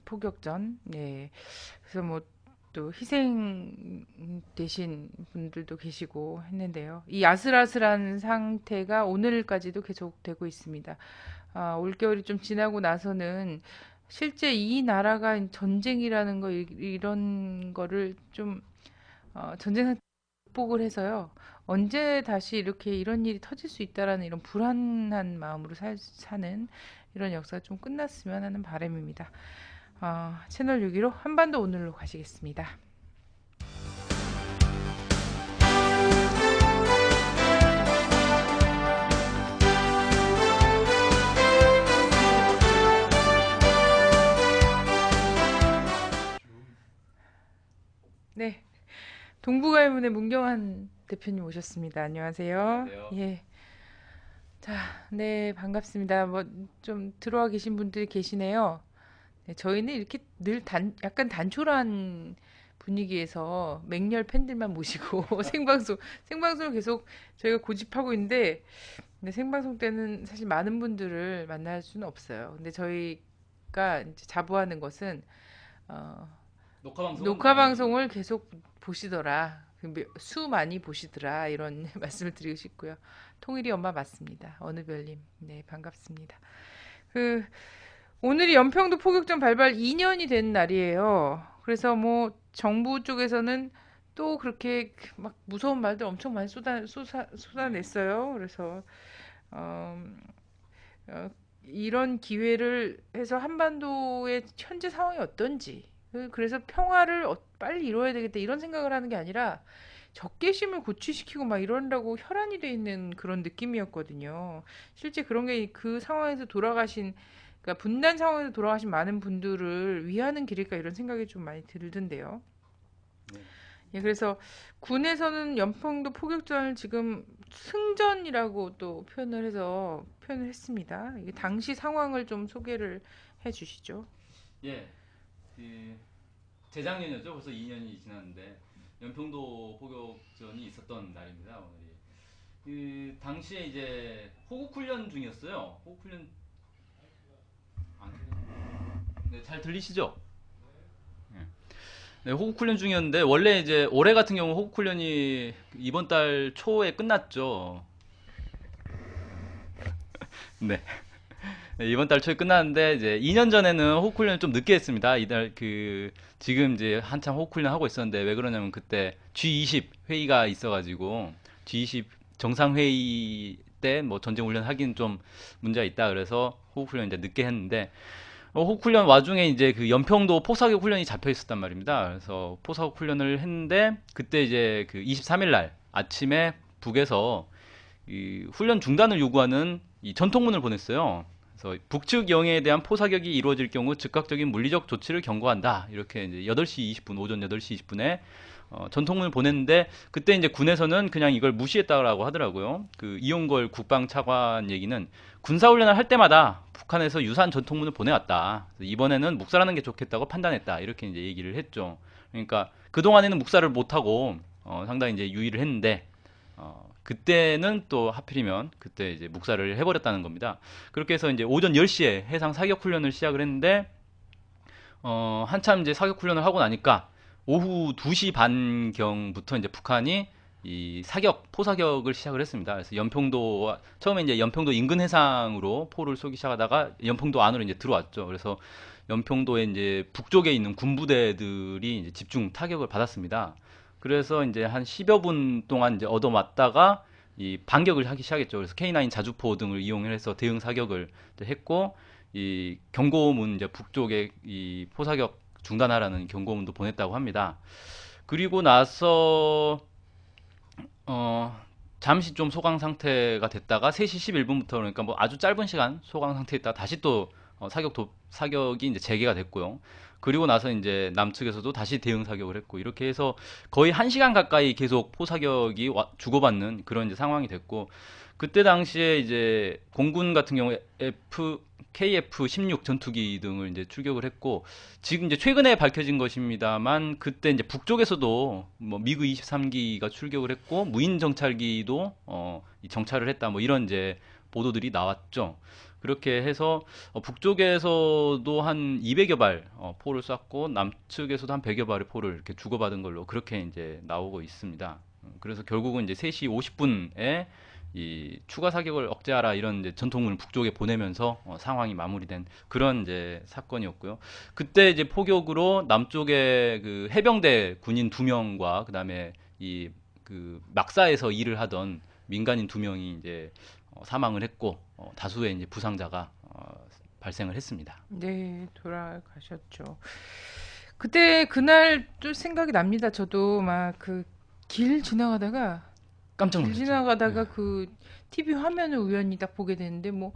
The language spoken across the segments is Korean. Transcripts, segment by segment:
포격전. 네. 그래서 뭐 또 희생되신 분들도 계시고 했는데요. 이 아슬아슬한 상태가 오늘까지도 계속되고 있습니다. 올겨울이 좀 지나고 나서는 실제 이 나라가 전쟁이라는 거 이런 거를 좀 전쟁 상태 극복을 해서요. 언제 다시 이렇게 이런 일이 터질 수 있다라는 이런 불안한 마음으로 사는 이런 역사가 좀 끝났으면 하는 바람입니다. 채널 6기로 한반도 오늘로 가시겠습니다. 네, 동부가요문의 문경환 대표님 오셨습니다. 안녕하세요. 안녕하세요. 예. 자, 네, 반갑습니다. 뭐, 좀 들어와 계신 분들이 계시네요. 네, 저희는 이렇게 늘 약간 단촐한 분위기에서 맹렬 팬들만 모시고 생방송을 계속 저희가 고집하고 있는데, 근데 생방송 때는 사실 많은 분들을 만날 수는 없어요. 근데 저희가 이제 자부하는 것은, 어, 녹화 방송은 녹화 많이. 방송을 계속 보시더라. 수 많이 보시더라. 이런 말씀을 드리고 싶고요. 통일이 엄마 맞습니다. 어느 별님. 네, 반갑습니다. 그, 오늘이 연평도 포격전 발발 2년이 된 날이에요. 그래서 뭐 정부 쪽에서는 또 그렇게 막 무서운 말들 엄청 많이 네. 쏟아냈어요. 그래서 어, 이런 기회를 해서 한반도의 현재 상황이 어떤지, 그래서 평화를 빨리 이루어야 되겠다 이런 생각을 하는 게 아니라 적개심을 고취시키고 막 이런다고 혈안이 돼 있는 그런 느낌이었거든요. 실제 그런 게 그 상황에서 돌아가신, 그러니까 분단 상황에서 돌아가신 많은 분들을 위하는 길일까 이런 생각이 좀 많이 들던데요. 네. 예, 그래서 군에서는 연평도 포격전을 지금 승전이라고 또 표현을 했습니다. 이게 당시 상황을 좀 소개를 해 주시죠. 예. 그 재작년이었죠. 벌써 2년이 지났는데 연평도 포격전이 있었던 날입니다. 오늘이. 그 당시에 이제 호국 훈련 중이었어요. 호국 훈련. 안 네, 잘 들리시죠? 예. 네, 호국 훈련 중이었는데 원래 이제 올해 같은 경우 호국 훈련이 이번 달 초에 끝났죠. 네. 네, 이번 달 초에 끝났는데 이제 2년 전에는 호크 훈련을 좀 늦게 했습니다. 이달 지금 이제 한참 호크 훈련 하고 있었는데 왜 그러냐면 그때 G20 회의가 있어가지고 G20 정상 회의 때 뭐 전쟁 훈련 하기는 좀 문제가 있다 그래서 호크 훈련 이제 늦게 했는데 호크 훈련 와중에 이제 그 연평도 포사격 훈련이 잡혀 있었단 말입니다. 그래서 포사격 훈련을 했는데 그때 이제 그 23일 날 아침에 북에서 이 훈련 중단을 요구하는 이 전통문을 보냈어요. 그래서 북측 영해에 대한 포사격이 이루어질 경우 즉각적인 물리적 조치를 경고한다. 이렇게 이제 8시 20분, 오전 8시 20분에 전통문을 보냈는데 그때 이제 군에서는 그냥 이걸 무시했다고 하더라고요. 그 이용걸 국방차관 얘기는 군사훈련을 할 때마다 북한에서 유사한 전통문을 보내왔다. 이번에는 묵살하는 게 좋겠다고 판단했다. 이렇게 이제 얘기를 했죠. 그러니까 그동안에는 묵살을 못하고 상당히 이제 유의를 했는데 그때는 또 하필이면 그때 이제 묵살을 해버렸다는 겁니다. 그렇게 해서 이제 오전 10시에 해상 사격 훈련을 시작을 했는데 한참 이제 사격 훈련을 하고 나니까 오후 2시 반경부터 이제 북한이 이 포사격을 시작을 했습니다. 그래서 처음에 이제 연평도 인근 해상으로 포를 쏘기 시작하다가 연평도 안으로 이제 들어왔죠. 그래서 연평도에 이제 북쪽에 있는 군부대들이 이제 집중 타격을 받았습니다. 그래서 이제 한 10여 분 동안 이제 얻어맞다가 이 반격을 하기 시작했죠. 그래서 K9 자주포 등을 이용해서 대응 사격을 했고 이 경고문 이제 북쪽에 이 포사격 중단하라는 경고문도 보냈다고 합니다. 그리고 나서 어 잠시 좀 소강 상태가 됐다가 3시 11분부터 그러니까 뭐 아주 짧은 시간 소강 상태에 있다가 다시 또 사격이 이제 재개가 됐고요. 그리고 나서 이제 남측에서도 다시 대응 사격을 했고 이렇게 해서 거의 1시간 가까이 계속 포사격이 주고받는 그런 이제 상황이 됐고 그때 당시에 이제 공군 같은 경우에 KF-16 전투기 등을 이제 출격을 했고 지금 이제 최근에 밝혀진 것입니다만 그때 이제 북쪽에서도 뭐 미그 23기가 출격을 했고 무인 정찰기도 정찰을 했다 뭐 이런 이제 보도들이 나왔죠. 그렇게 해서 북쪽에서도 한 200여 발 포를 쐈고 남측에서도 한 100여 발의 포를 이렇게 주고받은 걸로 그렇게 이제 나오고 있습니다. 그래서 결국은 이제 3시 50분에 이 추가 사격을 억제하라 이런 이제 전통문을 북쪽에 보내면서 상황이 마무리된 그런 이제 사건이었고요. 그때 이제 포격으로 남쪽에 그 해병대 군인 2명과 그다음에 이 그 막사에서 일을 하던 민간인 2명이 이제 사망을 했고 다수의 이제 부상자가 발생을 했습니다. 네, 돌아가셨죠. 그때 그날 또 생각이 납니다. 저도 막 그 길 지나가다가 깜짝 길 놀랐죠. 네. 지나가다가 그 TV 화면을 우연히 딱 보게 되는데 뭐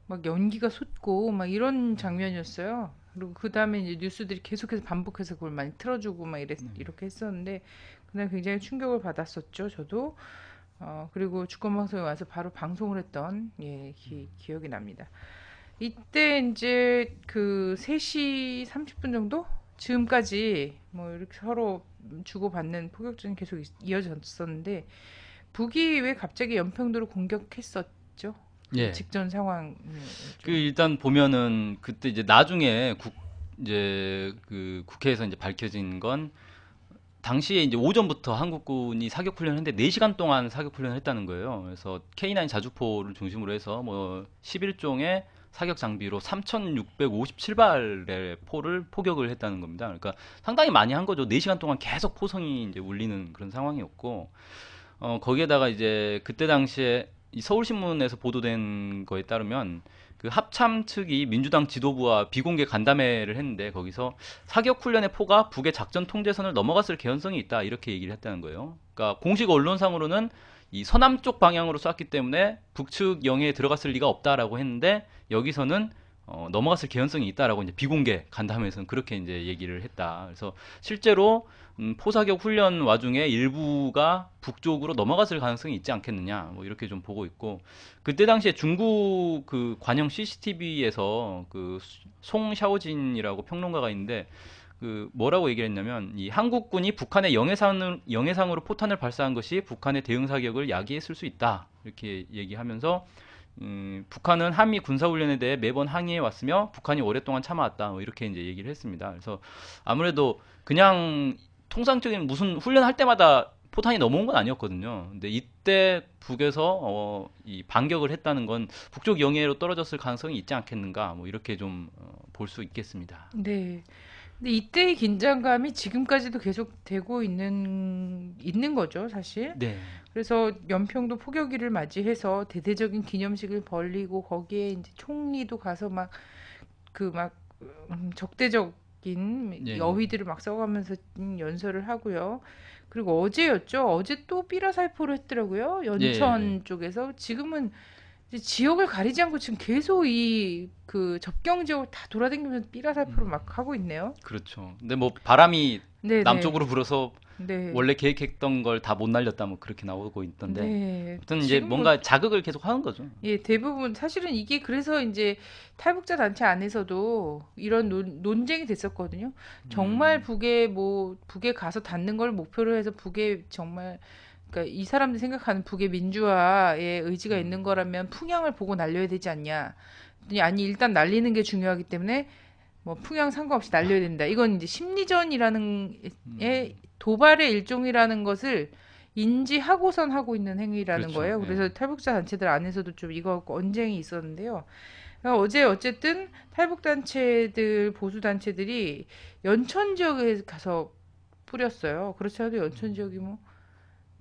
막 연기가 솟고 막 이런 장면이었어요. 그리고 그 다음에 이제 뉴스들이 계속해서 반복해서 그걸 많이 틀어주고 막 이렇게 했었는데 그날 굉장히 충격을 받았었죠. 저도. 그리고 주권방송에 와서 바로 방송을 했던 기억이 납니다. 이때 이제 그 3시 30분 정도? 지금까지 뭐 이렇게 서로 주고받는 포격전이 계속 이어졌었는데 북이 왜 갑자기 연평도를 공격했었죠? 그 예. 직전 상황 그 좀. 일단 보면은 그때 이제 나중에 이제 그 국회에서 이제 밝혀진 건 당시에 이제 오전부터 한국군이 사격 훈련을 했는데 4시간 동안 사격 훈련을 했다는 거예요. 그래서 K9 자주포를 중심으로 해서 뭐 11종의 사격 장비로 3,657발의 포를 포격을 했다는 겁니다. 그러니까 상당히 많이 한 거죠. 4시간 동안 계속 포성이 이제 울리는 그런 상황이었고, 거기에다가 이제 그때 당시에 이 서울신문에서 보도된 거에 따르면 그 합참 측이 민주당 지도부와 비공개 간담회를 했는데 거기서 사격 훈련의 포가 북의 작전 통제선을 넘어갔을 개연성이 있다 이렇게 얘기를 했다는 거예요. 그러니까 공식 언론상으로는 이 서남쪽 방향으로 쐈기 때문에 북측 영해에 들어갔을 리가 없다라고 했는데 여기서는 넘어갔을 개연성이 있다라고 이제 비공개 간담회에서는 그렇게 이제 얘기를 했다. 그래서 실제로 포사격 훈련 와중에 일부가 북쪽으로 넘어갔을 가능성이 있지 않겠느냐, 뭐 이렇게 좀 보고 있고, 그때 당시에 중국 그 관영 CCTV에서 그 송샤오진이라고 평론가가 있는데 그 뭐라고 얘기를 했냐면 이 한국군이 북한의 영해상으로 포탄을 발사한 것이 북한의 대응 사격을 야기했을 수 있다 이렇게 얘기하면서 북한은 한미 군사훈련에 대해 매번 항의해 왔으며 북한이 오랫동안 참아왔다 뭐 이렇게 이제 얘기를 했습니다. 그래서 아무래도 그냥 통상적인 무슨 훈련할 때마다 포탄이 넘어온 건 아니었거든요. 근데 이때 북에서 이 반격을 했다는 건 북쪽 영해로 떨어졌을 가능성이 있지 않겠는가 뭐 이렇게 좀 볼 수 있겠습니다. 네. 근데 이때의 긴장감이 지금까지도 계속 되고 있는 거죠, 사실. 네. 그래서 연평도 포격일을 맞이해서 대대적인 기념식을 벌리고 거기에 이제 총리도 가서 막 적대적인 예, 예. 어휘들을 막 써가면서 연설을 하고요. 그리고 어제였죠. 어제 또 삐라살포를 했더라고요. 예, 예. 연천 쪽에서. 지금은 이제 지역을 가리지 않고 지금 계속 이 그 접경 지역을 다 돌아다니면서 삐라살포를 막 하고 있네요. 그렇죠. 근데 뭐 바람이 네네. 남쪽으로 불어서 네. 원래 계획했던 걸 다 못 날렸다 뭐 그렇게 나오고 있던데. 네. 아무튼 이제 지금 뭐 뭔가 자극을 계속 하는 거죠. 예, 대부분 사실은 이게 그래서 이제 탈북자 단체 안에서도 이런 논쟁이 됐었거든요. 정말 음, 북에 가서 닿는 걸 목표로 해서 북에 정말 그러니까 이 사람들이 생각하는 북의 민주화의 의지가 있는 거라면 풍향을 보고 날려야 되지 않냐. 아니 일단 날리는 게 중요하기 때문에 뭐 풍향 상관없이 날려야 된다. 이건 이제 심리전이라는 의 도발의 일종이라는 것을 인지하고선 하고 있는 행위라는 그렇죠. 거예요. 예. 그래서 탈북자 단체들 안에서도 좀 이거 갖고 언쟁이 있었는데요. 그러니까 어제 어쨌든 탈북 단체들 보수 단체들이 연천 지역에 가서 뿌렸어요. 그렇지 않아도 연천 지역이 뭐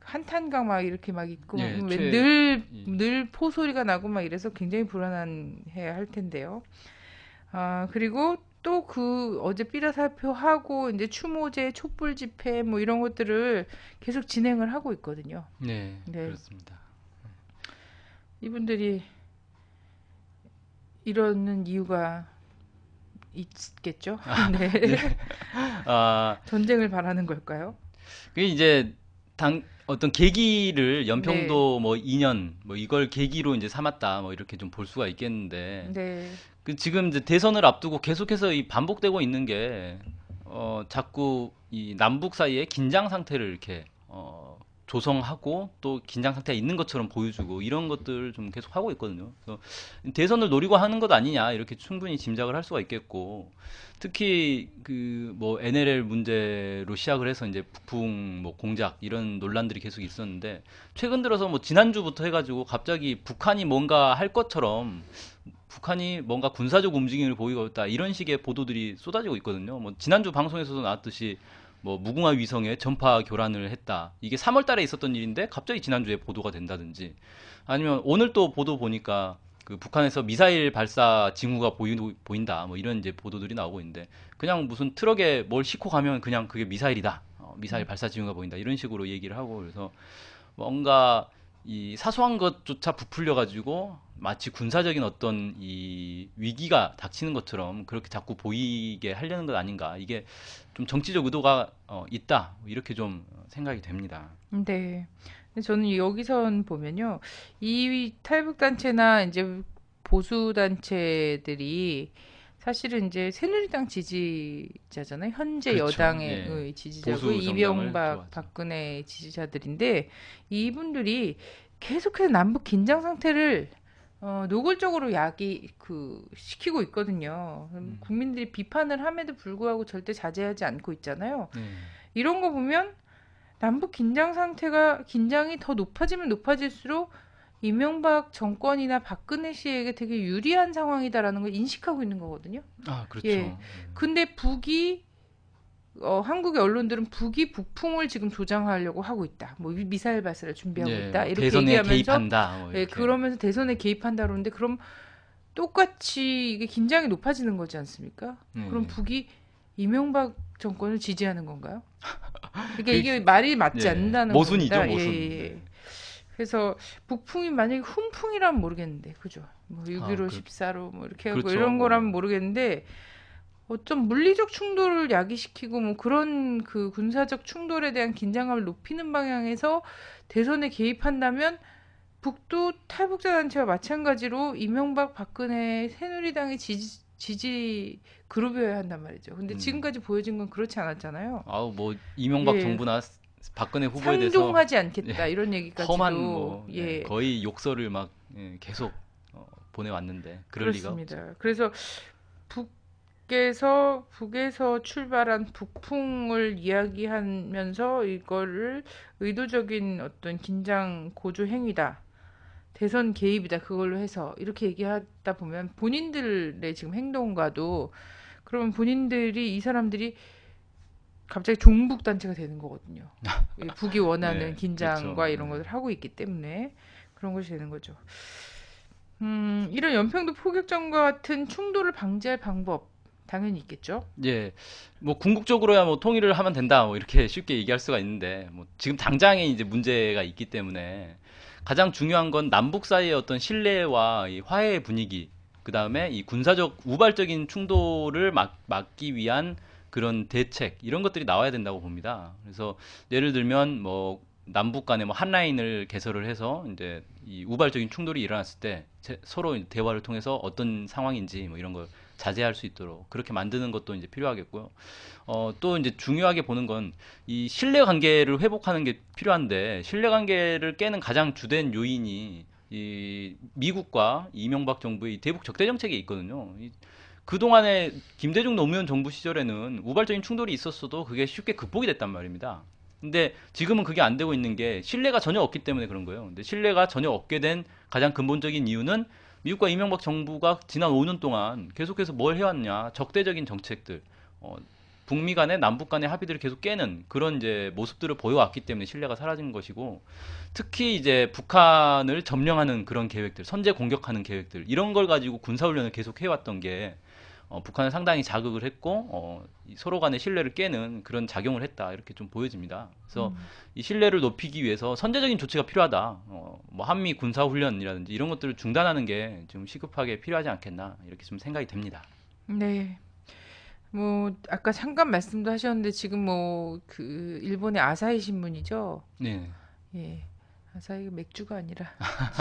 한탄강 막 이렇게 막 있고 예, 늘 포소리가 나고 막 이래서 굉장히 불안해 할 텐데요. 그리고 또 그 어제 삐라 살표하고 이제 추모제, 촛불 집회 뭐 이런 것들을 계속 진행을 하고 있거든요. 네, 네. 그렇습니다. 이분들이 이러는 이유가 있겠죠? 네. 네. 아, 전쟁을 바라는 걸까요? 그 이제 어떤 계기를 네. 연평도 뭐 2년 뭐 이걸 계기로 이제 삼았다 뭐 이렇게 좀 볼 수가 있겠는데 네. 그 지금 이제 대선을 앞두고 계속해서 이 반복되고 있는 게 자꾸 이 남북 사이의 긴장 상태를 이렇게 조성하고 또 긴장 상태가 있는 것처럼 보여주고 이런 것들을 좀 계속 하고 있거든요. 그래서 대선을 노리고 하는 것 아니냐 이렇게 충분히 짐작을 할 수가 있겠고 특히 그 뭐 NLL 문제로 시작을 해서 이제 북풍 뭐 공작 이런 논란들이 계속 있었는데 최근 들어서 뭐 지난주부터 해가지고 갑자기 북한이 뭔가 할 것처럼 북한이 뭔가 군사적 움직임을 보이고 있다 이런 식의 보도들이 쏟아지고 있거든요. 뭐 지난주 방송에서도 나왔듯이 뭐 무궁화 위성에 전파 교란을 했다. 이게 3월 달에 있었던 일인데 갑자기 지난주에 보도가 된다든지 아니면 오늘 또 보도 보니까 그 북한에서 미사일 발사 징후가 보인다. 뭐 이런 이제 보도들이 나오고 있는데 그냥 무슨 트럭에 뭘 싣고 가면 그냥 그게 미사일이다. 미사일 발사 징후가 보인다. 이런 식으로 얘기를 하고 그래서 뭔가 이 사소한 것조차 부풀려 가지고 마치 군사적인 어떤 이 위기가 닥치는 것처럼 그렇게 자꾸 보이게 하려는 것 아닌가. 이게 좀 정치적 의도가 있다. 이렇게 좀 생각이 됩니다. 네. 근데 저는 여기선 보면요. 이 탈북단체나 이제 보수단체들이 사실은 이제 새누리당 지지자잖아요. 현재 그렇죠. 여당의 예. 지지자고 보수 정당을 이명박, 좋아하죠. 박근혜 지지자들인데 이분들이 계속해서 남북 긴장 상태를 노골적으로 시키고 있거든요. 음. 국민들이 비판을 함에도 불구하고 절대 자제하지 않고 있잖아요. 네. 이런 거 보면 남북 긴장 상태가 긴장이 더 높아지면 높아질수록 이명박 정권이나 박근혜 씨에게 되게 유리한 상황이다라는 걸 인식하고 있는 거거든요. 아, 예. 그렇죠. 근데 한국의 언론들은 북이 북풍을 지금 조장하려고 하고 있다. 뭐 미사일 발사를 준비하고 예, 있다. 뭐 이렇게 대선에 얘기하면서 개입한다. 뭐 예, 이렇게. 그러면서 대선에 개입한다 그러는데 그럼 똑같이 이게 긴장이 높아지는 거지 않습니까? 그럼 예. 북이 이명박 정권을 지지하는 건가요? 그러니까 그, 이게 말이 맞지 예, 않는다는 모순이죠, 겁니다. 예, 모순. 예, 네. 예. 그래서 북풍이 만약에 훈풍이라면 모르겠는데, 그죠? 뭐 아, 6.15, 14로 뭐 이렇게 하고 그렇죠. 이런 거라면 뭐, 모르겠는데 어쩜 물리적 충돌을 야기시키고 뭐 그런 그 군사적 충돌에 대한 긴장감을 높이는 방향에서 대선에 개입한다면 북도 탈북자 단체와 마찬가지로 이명박, 박근혜, 새누리당의 지지 그룹이어야 한단 말이죠. 근데 음, 지금까지 보여진 건 그렇지 않았잖아요. 아우, 뭐, 이명박 예, 정부나 박근혜 후보에 대해서 상종하지 예, 않겠다 이런 험한 얘기까지도 뭐, 예, 예, 거의 욕설을 막 계속 보내왔는데, 그럴 리가 없죠. 그렇습니다. 그래서 북에서 출발한 북풍을 이야기하면서 이거를 의도적인 어떤 긴장 고조 행위다. 대선 개입이다. 그걸로 해서 이렇게 얘기하다 보면 본인들의 지금 행동과도 그러면 본인들이 이 사람들이 갑자기 종북 단체가 되는 거거든요. 북이 원하는 네, 그렇죠. 긴장과 이런 것을 하고 있기 때문에 그런 것이 되는 거죠. 이런 연평도 포격전과 같은 충돌을 방지할 방법 당연히 있겠죠. 예, 뭐 궁극적으로야 뭐 통일을 하면 된다, 뭐 이렇게 쉽게 얘기할 수가 있는데, 뭐 지금 당장에 이제 문제가 있기 때문에 가장 중요한 건 남북 사이의 어떤 신뢰와 이 화해의 분위기, 그 다음에 이 군사적 우발적인 충돌을 막기 위한 그런 대책 이런 것들이 나와야 된다고 봅니다. 그래서 예를 들면 뭐 남북 간에 뭐 한라인을 개설을 해서 이제 이 우발적인 충돌이 일어났을 때 서로 대화를 통해서 어떤 상황인지 뭐 이런 걸 자제할 수 있도록 그렇게 만드는 것도 이제 필요하겠고요. 또 이제 중요하게 보는 건 이 신뢰 관계를 회복하는 게 필요한데 신뢰 관계를 깨는 가장 주된 요인이 이 미국과 이명박 정부의 이 대북 적대 정책이 있거든요. 그동안에 김대중 노무현 정부 시절에는 우발적인 충돌이 있었어도 그게 쉽게 극복이 됐단 말입니다. 근데 지금은 그게 안 되고 있는 게 신뢰가 전혀 없기 때문에 그런 거예요. 근데 신뢰가 전혀 없게 된 가장 근본적인 이유는 미국과 이명박 정부가 지난 5년 동안 계속해서 뭘 해왔냐. 적대적인 정책들, 북미 간의 남북 간의 합의들을 계속 깨는 그런 이제 모습들을 보여왔기 때문에 신뢰가 사라진 것이고, 특히 이제 북한을 점령하는 그런 계획들, 선제 공격하는 계획들, 이런 걸 가지고 군사훈련을 계속 해왔던 게, 북한을 상당히 자극을 했고, 서로 간의 신뢰를 깨는 그런 작용을 했다. 이렇게 좀 보여집니다. 그래서 이 신뢰를 높이기 위해서 선제적인 조치가 필요하다. 뭐 한미 군사훈련이라든지 이런 것들을 중단하는 게 좀 시급하게 필요하지 않겠나. 이렇게 좀 생각이 됩니다. 네. 뭐 아까 잠깐 말씀도 하셨는데 지금 뭐 그 일본의 아사히 신문이죠. 네. 예. 아사히가 맥주가 아니라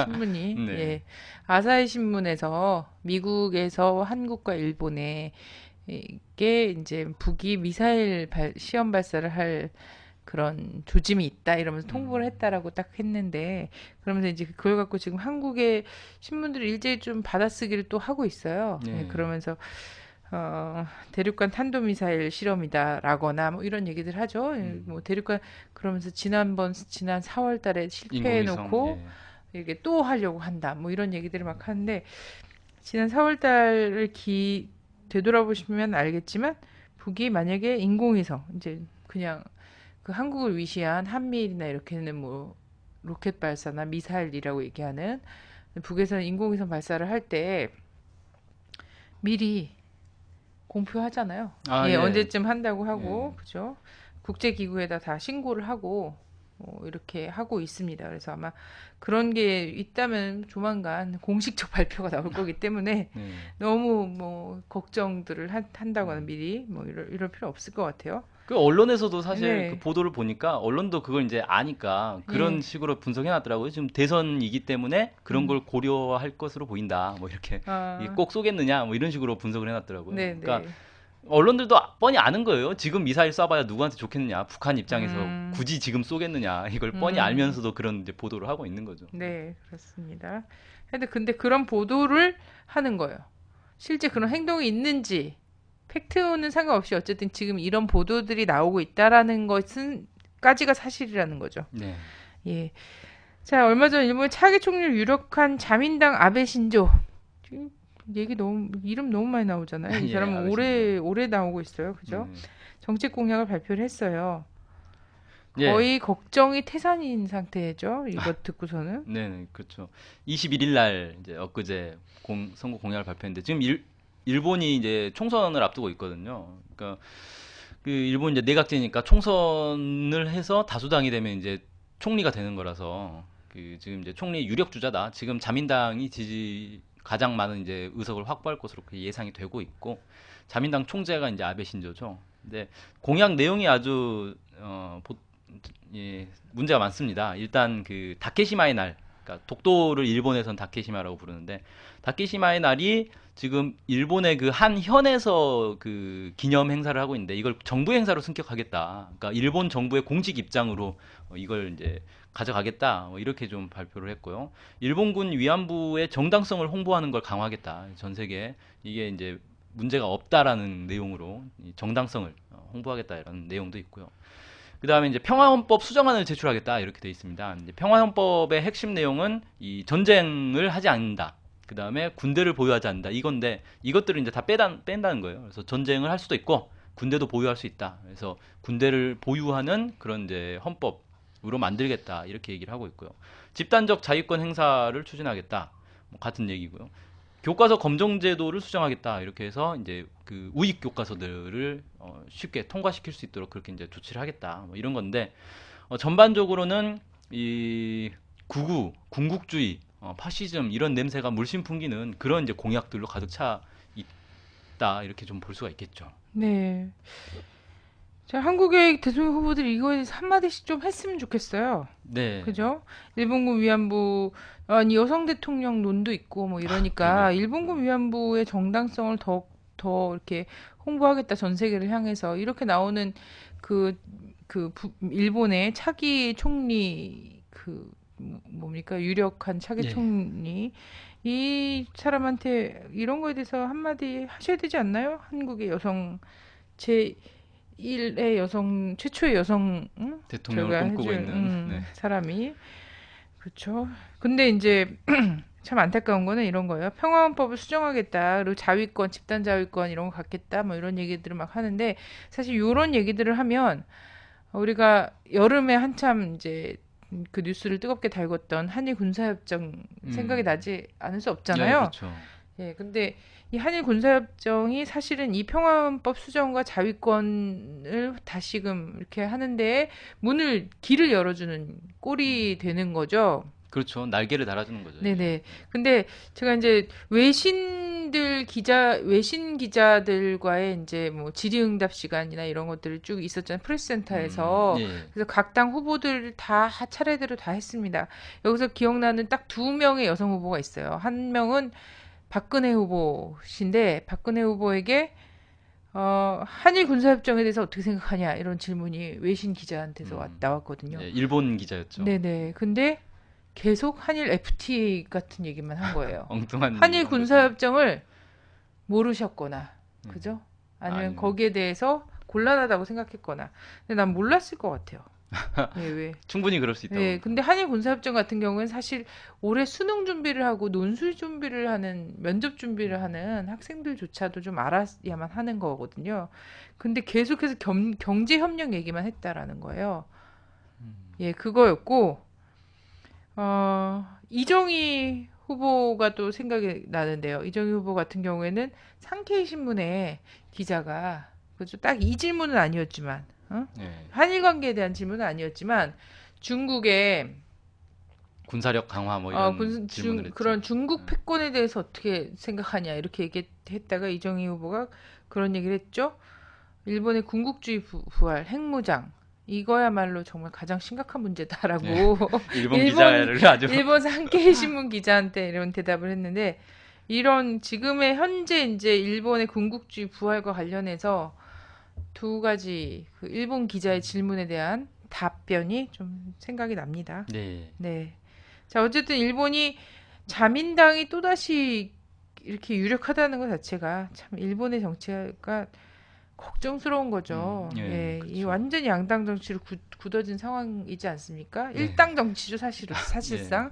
신문이 네. 예. 아사히 신문에서 미국에서 한국과 일본에 이게 이제 북이 미사일 시험 발사를 할 그런 조짐이 있다 이러면서 통보를 음. 했다라고 딱 했는데 그러면서 이제 그걸 갖고 지금 한국의 신문들이 일제히 좀 받아쓰기를 또 하고 있어요. 예, 네. 그러면서 대륙간 탄도미사일 실험이다라거나 뭐 이런 얘기들 하죠. 예, 뭐 음. 대륙간 그러면서 지난 4월 달에 인공위성, 실패해놓고 예. 이게 또 하려고 한다. 뭐 이런 얘기들을 막 하는데 지난 4월 달을 되돌아보시면 알겠지만 북이 만약에 인공위성 이제 그냥 그 한국을 위시한 한미일이나 이렇게는 뭐 로켓 발사나 미사일이라고 얘기하는 북에서는 인공위성 발사를 할 때 미리 공표하잖아요. 아, 예, 예. 언제쯤 한다고 예. 하고, 그죠? 국제기구에다 다 신고를 하고, 이렇게 하고 있습니다. 그래서 아마 그런 게 있다면 조만간 공식적 발표가 나올 거기 때문에 네. 너무 뭐 걱정들을 한다거나 음. 미리 뭐 이럴 필요 없을 것 같아요. 그 언론에서도 사실 그 네, 보도를 보니까 언론도 그걸 이제 아니까 그런 예, 식으로 분석해 놨더라고요. 지금 대선이기 때문에 그런 음, 걸 고려할 것으로 보인다. 뭐 이렇게 이게 아, 꼭 쏘겠느냐 뭐 이런 식으로 분석을 해 놨더라고요. 네, 그러니까 네, 언론들도 뻔히 아는 거예요. 지금 미사일 쏴봐야 누구한테 좋겠느냐. 북한 입장에서 음, 굳이 지금 쏘겠느냐. 이걸 뻔히 음, 알면서도 그런 이제 보도를 하고 있는 거죠. 네, 그렇습니다. 근데 그런 보도를 하는 거예요. 실제 그런 행동이 있는지 팩트는 상관없이 어쨌든 지금 이런 보도들이 나오고 있다라는 것은 까지가 사실이라는 거죠. 네. 예. 자, 얼마 전 일본의 차기 총리를 유력한 자민당 아베 신조. 지금 이름 너무 많이 나오잖아요. 이 예, 사람은 아베 신조. 오래 나오고 있어요. 그죠? 네. 정책 공약을 발표를 했어요. 예. 거의 걱정이 태산인 상태죠. 이거 듣고서는. 네, 그렇죠. 21일 날 이제 엊그제 선거 공약을 발표했는데 지금 일본이 이제 총선을 앞두고 있거든요. 그러니까 그 일본 이제 내각제니까 총선을 해서 다수당이 되면 이제 총리가 되는 거라서 그 지금 이제 총리 유력 주자다. 지금 자민당이 가장 많은 이제 의석을 확보할 것으로 그렇게 예상이 되고 있고 자민당 총재가 이제 아베 신조죠. 근데 공약 내용이 아주 예, 문제가 많습니다. 일단 그 다케시마의 날, 그러니까 독도를 일본에선 다케시마라고 부르는데 다케시마의 날이 지금 일본의 그 한 현에서 그 기념 행사를 하고 있는데 이걸 정부 행사로 승격하겠다. 그러니까 일본 정부의 공식 입장으로 이걸 이제 가져가겠다. 이렇게 좀 발표를 했고요. 일본군 위안부의 정당성을 홍보하는 걸 강화하겠다. 전 세계에 이게 이제 문제가 없다라는 내용으로 정당성을 홍보하겠다라는 내용도 있고요. 그 다음에 이제 평화헌법 수정안을 제출하겠다 이렇게 돼 있습니다. 이제 평화헌법의 핵심 내용은 이 전쟁을 하지 않는다. 그 다음에 군대를 보유하지 않는다. 이건데 이것들을 이제 다 뺀다는 거예요. 그래서 전쟁을 할 수도 있고 군대도 보유할 수 있다. 그래서 군대를 보유하는 그런 이제 헌법으로 만들겠다 이렇게 얘기를 하고 있고요. 집단적 자위권 행사를 추진하겠다. 뭐 같은 얘기고요. 교과서 검정 제도를 수정하겠다 이렇게 해서 이제 그 우익 교과서들을 쉽게 통과시킬 수 있도록 그렇게 이제 조치를 하겠다 뭐 이런 건데 전반적으로는 이 구구 군국주의 파시즘 이런 냄새가 물씬 풍기는 그런 이제 공약들로 가득 차 있다 이렇게 좀 볼 수가 있겠죠. 네. 자, 한국의 대통령 후보들이 이거에 대해서 한마디씩 좀 했으면 좋겠어요. 네. 그죠? 일본군 위안부, 아니, 여성 대통령 논도 있고, 뭐 이러니까, 그러게요. 일본군 위안부의 정당성을 더 이렇게 홍보하겠다, 전 세계를 향해서. 이렇게 나오는 그, 일본의 차기 총리, 뭡니까? 유력한 차기 예. 총리. 이 사람한테 이런 거에 대해서 한마디 하셔야 되지 않나요? 한국의 여성, 제1의 여성, 최초의 여성, 응? 대통령을 저희가 꿈꾸고 해줄, 있는. 네. 사람이. 그렇죠. 근데 이제 참 안타까운 거는 이런 거예요. 평화헌법을 수정하겠다. 그리고 자위권, 집단 자위권 이런 거 갖겠다. 뭐 이런 얘기들을 막 하는데 사실 이런 얘기들을 하면 우리가 여름에 한참 이제 그 뉴스를 뜨겁게 달궜던 한일 군사협정 생각이 음. 나지 않을 수 네, 없잖아요. 그렇죠. 예, 근데 이 한일 군사협정이 사실은 이 평화헌법 수정과 자위권을 다시금 이렇게 하는데 길을 열어주는 꼴이 되는 거죠. 그렇죠. 날개를 달아주는 거죠, 이게. 네네. 근데 제가 이제 외신 기자들과의 이제 뭐 질의응답 시간이나 이런 것들을 쭉 있었잖아요. 프레스센터에서. 예. 그래서 각 당 후보들 다 차례대로 다 했습니다. 여기서 기억나는 딱 두 명의 여성 후보가 있어요. 한 명은 박근혜 후보신데 박근혜 후보에게 한일 군사협정에 대해서 어떻게 생각하냐 이런 질문이 외신 기자한테서 나왔거든요. 네, 일본 기자였죠. 네네. 근데 계속 한일 FTA 같은 얘기만 한 거예요. 엉뚱한 얘기 한일 한 거죠. 군사협정을 모르셨거나, 그죠? 아니면 아니면 거기에 대해서 곤란하다고 생각했거나. 근데 난 몰랐을 것 같아요. 네, 왜? 충분히 그럴 수 있다고 네, 봅니다. 근데 한일 군사협정 같은 경우에는 사실 올해 수능 준비를 하고 논술 준비를 하는, 면접 준비를 하는 학생들조차도 좀 알아야만 하는 거거든요. 근데 계속해서 경제협력 얘기만 했다라는 거예요. 예, 그거였고, 이정희 후보가 또 생각이 나는데요. 이정희 후보 같은 경우에는 상케이 신문에 기자가, 그죠? 딱 이 질문은 아니었지만, 어? 네. 한일 관계에 대한 질문은 아니었지만, 중국의 군사력 강화 뭐 이런 질문을 했죠. 그런 중국 패권에 대해서 어떻게 생각하냐 이렇게 얘기했다가 이정희 후보가 그런 얘기를 했죠. 일본의 군국주의 부활, 핵무장 이거야말로 정말 가장 심각한 문제다라고 네. 일본 일본 기자를 아주 일본 산케이 신문 기자한테 이런 대답을 했는데 이런 지금의 현재 이제 일본의 군국주의 부활과 관련해서 두 가지 그 일본 기자의 질문에 대한 답변이 좀 생각이 납니다. 네. 네. 자, 어쨌든 일본이 자민당이 또다시 이렇게 유력하다는 것 자체가 참 일본의 정치가 걱정스러운 거죠. 예, 예, 이 그렇죠. 완전히 양당 정치로 굳어진 상황이지 않습니까? 네. 일당 정치죠, 예. 사실상.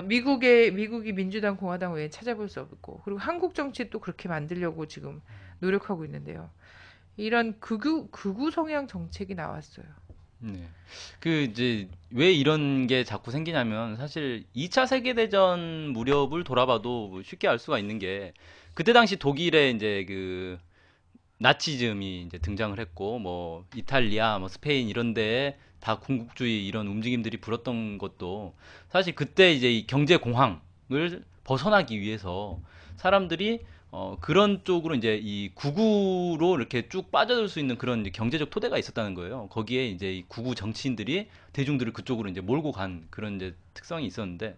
미국이 민주당, 공화당 외에 찾아볼 수 없고, 그리고 한국 정치 또 그렇게 만들려고 지금 노력하고 있는데요. 이런 극우 성향 정책이 나왔어요. 네. 그 이제 왜 이런 게 자꾸 생기냐면 사실 2차 세계대전 무렵을 돌아봐도 쉽게 알 수가 있는 게 그때 당시 독일에 이제 그 나치즘이 이제 등장을 했고 뭐 이탈리아, 뭐 스페인 이런 데에 다 군국주의 이런 움직임들이 불었던 것도 사실 그때 이제 이 경제 공황을 벗어나기 위해서 사람들이 그런 쪽으로 이제 이 구구로 이렇게 쭉 빠져들 수 있는 그런 이제 경제적 토대가 있었다는 거예요. 거기에 이제 이 구구 정치인들이 대중들을 그쪽으로 이제 몰고 간 그런 이제 특성이 있었는데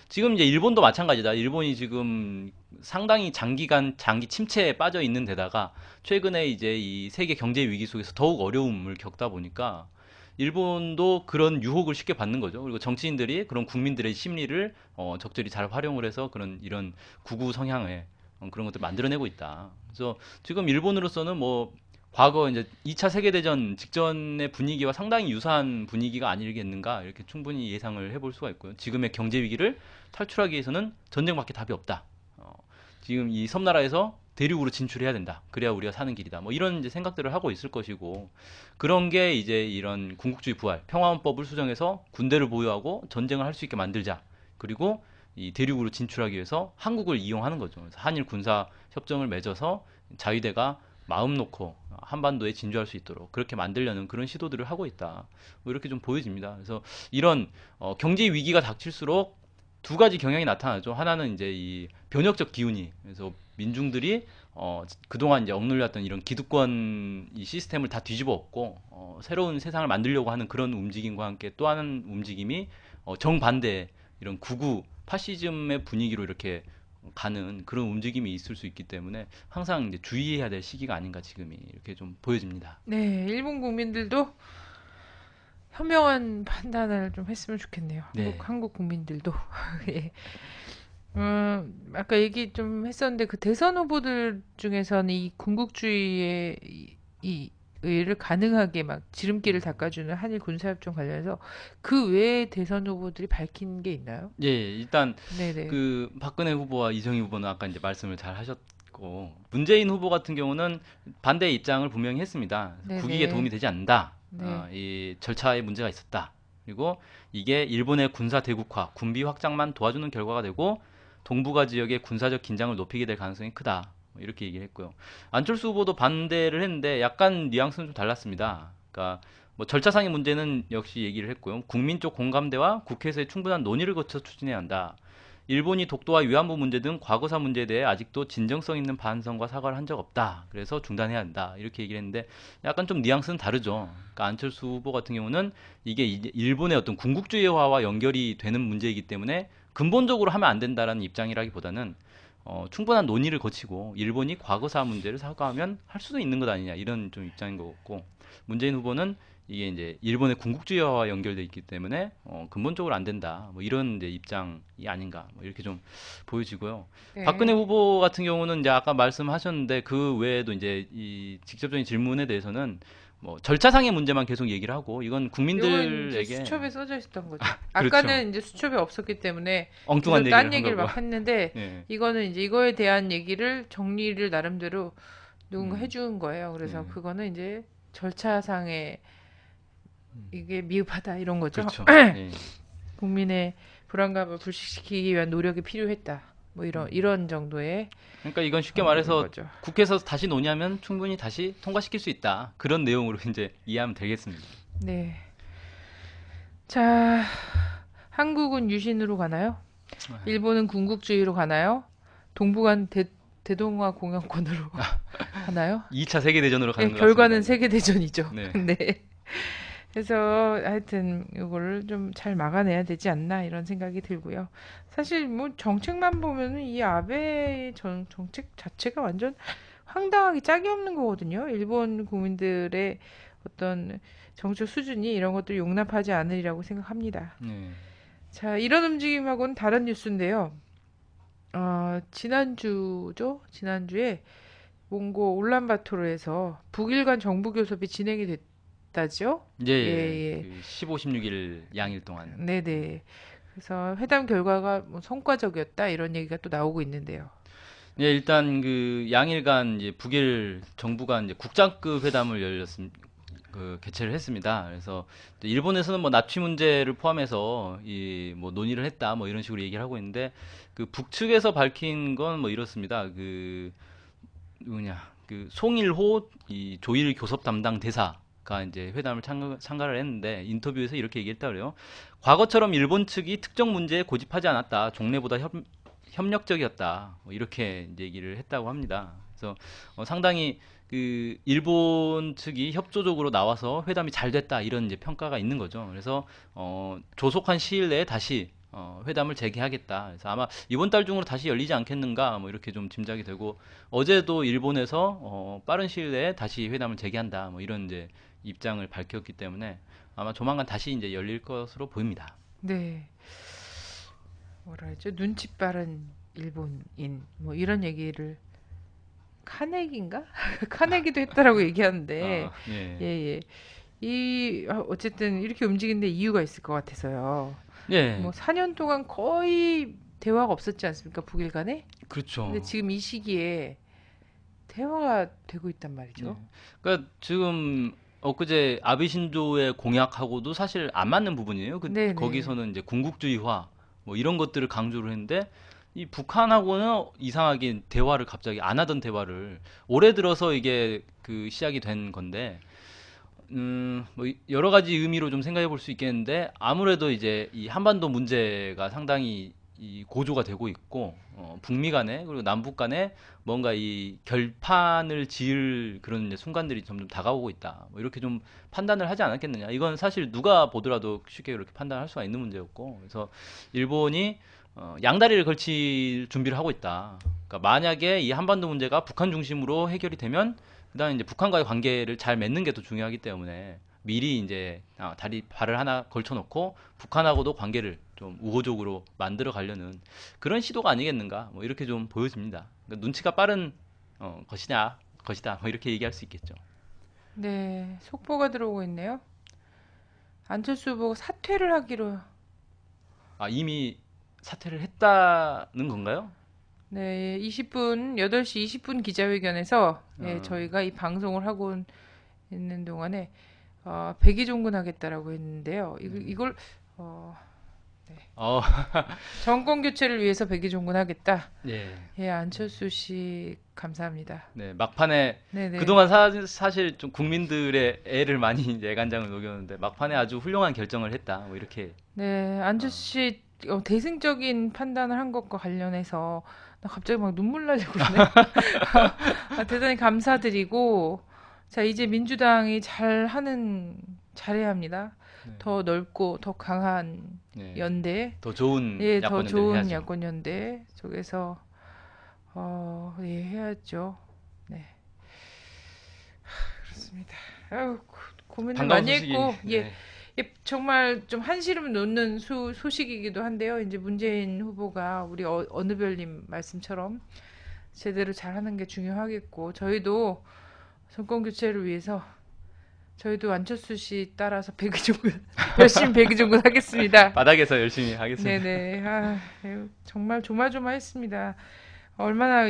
지금 이제 일본도 마찬가지다. 일본이 지금 상당히 장기간 장기 침체에 빠져 있는 데다가 최근에 이제 이 세계 경제 위기 속에서 더욱 어려움을 겪다 보니까 일본도 그런 유혹을 쉽게 받는 거죠. 그리고 정치인들이 그런 국민들의 심리를 적절히 잘 활용을 해서 그런 이런 구구 성향의 그런 것들 만들어내고 있다. 그래서 지금 일본으로서는 뭐 과거 이제 2차 세계대전 직전의 분위기와 상당히 유사한 분위기가 아니겠는가 이렇게 충분히 예상을 해볼 수가 있고요. 지금의 경제 위기를 탈출하기 위해서는 전쟁밖에 답이 없다. 어, 지금 이 섬나라에서 대륙으로 진출해야 된다. 그래야 우리가 사는 길이다. 뭐 이런 이제 생각들을 하고 있을 것이고 그런 게 이제 이런 군국주의 부활, 평화헌법을 수정해서 군대를 보유하고 전쟁을 할 수 있게 만들자. 그리고 이 대륙으로 진출하기 위해서 한국을 이용하는 거죠. 그래서 한일 군사 협정을 맺어서 자위대가 마음 놓고 한반도에 진주할 수 있도록 그렇게 만들려는 그런 시도들을 하고 있다. 뭐 이렇게 좀 보여집니다. 그래서 이런 경제 위기가 닥칠수록 두 가지 경향이 나타나죠. 하나는 이제 이 변혁적 기운이 그래서 민중들이 그동안 이제 억눌렸던 이런 기득권 이 시스템을 다 뒤집어 엎고 새로운 세상을 만들려고 하는 그런 움직임과 함께 또 하나는 움직임이 정반대 이런 구구 파시즘의 분위기로 이렇게 가는 그런 움직임이 있을 수 있기 때문에 항상 이제 주의해야 될 시기가 아닌가 지금이 이렇게 좀 보여집니다. 네, 일본 국민들도 현명한 판단을 좀 했으면 좋겠네요. 네. 한국 국민들도. 예. 아까 얘기 좀 했었는데 그 대선 후보들 중에서는 이 군국주의의 이 의를 가능하게 막 지름길을 닦아주는 한일 군사협정 관련해서 그 외에 대선 후보들이 밝힌 게 있나요? 예, 일단 네네. 그 박근혜 후보와 이정희 후보는 아까 이제 말씀을 잘 하셨고 문재인 후보 같은 경우는 반대 입장을 분명히 했습니다. 국익에 네네. 도움이 되지 않는다. 네. 이 절차에 문제가 있었다. 그리고 이게 일본의 군사 대국화, 군비 확장만 도와주는 결과가 되고 동북아 지역의 군사적 긴장을 높이게 될 가능성이 크다. 뭐 이렇게 얘기를 했고요. 안철수 후보도 반대를 했는데 약간 뉘앙스는 좀 달랐습니다. 그러니까 뭐 절차상의 문제는 역시 얘기를 했고요. 국민 쪽 공감대와 국회에서의 충분한 논의를 거쳐 추진해야 한다. 일본이 독도와 위안부 문제 등 과거사 문제에 대해 아직도 진정성 있는 반성과 사과를 한 적 없다. 그래서 중단해야 한다. 이렇게 얘기를 했는데 약간 좀 뉘앙스는 다르죠. 그러니까 안철수 후보 같은 경우는 이게 일본의 어떤 군국주의화와 연결이 되는 문제이기 때문에 근본적으로 하면 안 된다라는 입장이라기보다는 충분한 논의를 거치고 일본이 과거사 문제를 사과하면 할 수도 있는 것 아니냐 이런 좀 입장인 것 같고 문재인 후보는 이게 이제 일본의 군국주의화와 연결돼 있기 때문에 근본적으로 안 된다 뭐 이런 이제 입장이 아닌가 뭐 이렇게 좀 보여지고요. 박근혜 네. 후보 같은 경우는 이제 아까 말씀하셨는데 그 외에도 이제 이 직접적인 질문에 대해서는 뭐 절차상의 문제만 계속 얘기를 하고 이건 이건 이제 국민들에게 수첩에 써져 있었던 거죠. 그렇죠. 아까는 이제 수첩에 없었기 때문에 엉뚱한 계속 얘기를 딴 한 얘기를 거고. 막 했는데 예. 이거는 이제 이거에 대한 얘기를 정리를 나름대로 누군가 음. 해준 거예요. 예. 그래서 그거는 이제 절차상의 이게 미흡하다 이런 거죠. 그렇죠. 예. 국민의 불안감을 불식시키기 위한 노력이 필요했다. 뭐 이런 정도의 그러니까 이건 쉽게 그런 말해서 거죠. 국회에서 다시 논의하면 충분히 다시 통과시킬 수 있다. 그런 내용으로 이제 이해하면 되겠습니다. 네. 자, 한국은 유신으로 가나요? 일본은 군국주의로 가나요? 동북아는 대동아 공영권으로 가나요? 2차 세계대전으로 네, 가는 것 같습니다. 결과는 세계대전이죠. 네. 네. 그래서 하여튼 이거를 좀 잘 막아내야 되지 않나 이런 생각이 들고요. 사실 뭐 정책만 보면은 이 아베의 정책 자체가 완전 황당하게 짝이 없는 거거든요. 일본 국민들의 어떤 정책 수준이 이런 것들 용납하지 않으리라고 생각합니다. 네. 자, 이런 움직임하고는 다른 뉴스인데요. 지난주죠? 지난주에 몽고 울란바토르에서 북일 간 정부 교섭이 진행이 됐다죠? 예, 예, 예. 예. 그 15, 16일 양일 동안. 네네. 그래서 회담 결과가 뭐 성과적이었다 이런 얘기가 또 나오고 있는데요. 예, 일단 그 양일간 이제 북일 정부가 이제 국장급 회담을 개최를 했습니다. 그래서 이제 일본에서는 뭐 납치 문제를 포함해서 이 뭐 논의를 했다 뭐 이런 식으로 얘기를 하고 있는데 그 북측에서 밝힌 건 뭐 이렇습니다. 그 누구냐 그 송일호 이 조일 교섭 담당 대사가 이제 회담을 참가를 했는데 인터뷰에서 이렇게 얘기했다 그래요. 과거처럼 일본 측이 특정 문제에 고집하지 않았다. 종래보다 협력적이었다. 뭐 이렇게 이제 얘기를 했다고 합니다. 그래서 상당히 그 일본 측이 협조적으로 나와서 회담이 잘 됐다 이런 이제 평가가 있는 거죠. 그래서 조속한 시일 내에 다시 회담을 재개하겠다. 그래서 아마 이번 달 중으로 다시 열리지 않겠는가 뭐 이렇게 좀 짐작이 되고 어제도 일본에서 빠른 시일 내에 다시 회담을 재개한다 뭐 이런 이제 입장을 밝혔기 때문에 아마 조만간 다시 이제 열릴 것으로 보입니다. 네. 뭐라 하죠? 눈치 빠른 일본인 뭐 이런 얘기를 카네기인가? 카네기도 했다라고 얘기하는데 예. 예, 예. 어쨌든 이렇게 움직이는데 이유가 있을 것 같아서요. 예. 뭐 4년 동안 거의 대화가 없었지 않습니까? 북일 간에? 근데 그렇죠. 지금 이 시기에 대화가 되고 있단 예. 말이죠. 그러니까 지금 엊그제 아베 신조의 공약하고도 사실 안 맞는 부분이에요. 네네. 거기서는 이제 군국주의화 뭐 이런 것들을 강조를 했는데 이 북한하고는 이상하게 대화를 갑자기 안 하던 대화를 올해 들어서 이게 그 시작이 된 건데 뭐 여러 가지 의미로 좀 생각해 볼 수 있겠는데 아무래도 이제 이 한반도 문제가 상당히 이 고조가 되고 있고 북미 간에 그리고 남북 간에 뭔가 이 결판을 지을 그런 이제 순간들이 점점 다가오고 있다. 뭐 이렇게 좀 판단을 하지 않았겠느냐. 이건 사실 누가 보더라도 쉽게 그렇게 판단할 수가 있는 문제였고 그래서 일본이 양다리를 걸칠 준비를 하고 있다. 그러니까 만약에 이 한반도 문제가 북한 중심으로 해결이 되면 그다음에 이제 북한과의 관계를 잘 맺는 게 더 중요하기 때문에 미리 이제 발을 하나 걸쳐놓고 북한하고도 관계를 좀 우호적으로 만들어 가려는 그런 시도가 아니겠는가 뭐 이렇게 좀 보여집니다. 그러니까 눈치가 빠른 것이다 뭐 이렇게 얘기할 수 있겠죠. 네, 속보가 들어오고 있네요. 안철수 후보가 사퇴를 하기로. 아 이미 사퇴를 했다는 건가요? 네, 20분, 8시 20분 기자회견에서 예, 어, 저희가 이 방송을 하고 있는 동안에 백의종군 하겠다라고 했는데요. 이걸 어, 어, 정권 교체를 위해서 백의종군 하겠다. 예. 예, 안철수 씨 감사합니다. 네, 막판에 네네. 그동안 사실 좀 국민들의 애를 많이 이제 애간장을 녹였는데 막판에 아주 훌륭한 결정을 했다. 뭐 이렇게 네, 어, 안철수 씨 대승적인 판단을 한 것과 관련해서 나 갑자기 막 눈물 나려고 그러네. 대단히 감사드리고 자, 이제 민주당이 잘해야 합니다. 네, 더 넓고 더 강한 네. 연대, 더 좋은 예, 더 야권 연대를 좋은 해야죠. 야권 연대 속에서 예, 해야죠. 네, 그렇습니다. 아유, 고민을 반가운 많이 소식이. 했고, 예, 네. 예, 정말 좀 한시름 놓는 소식이기도 한데요. 이제 문재인 후보가 우리 어느 별님 말씀처럼 제대로 잘하는 게 중요하겠고, 저희도 정권 교체를 위해서 저희도 안철수 씨 따라서 백의종군 열심히 백의종군 하겠습니다. 바닥에서 열심히 하겠습니다. 네네. 정말 조마조마했습니다. 얼마나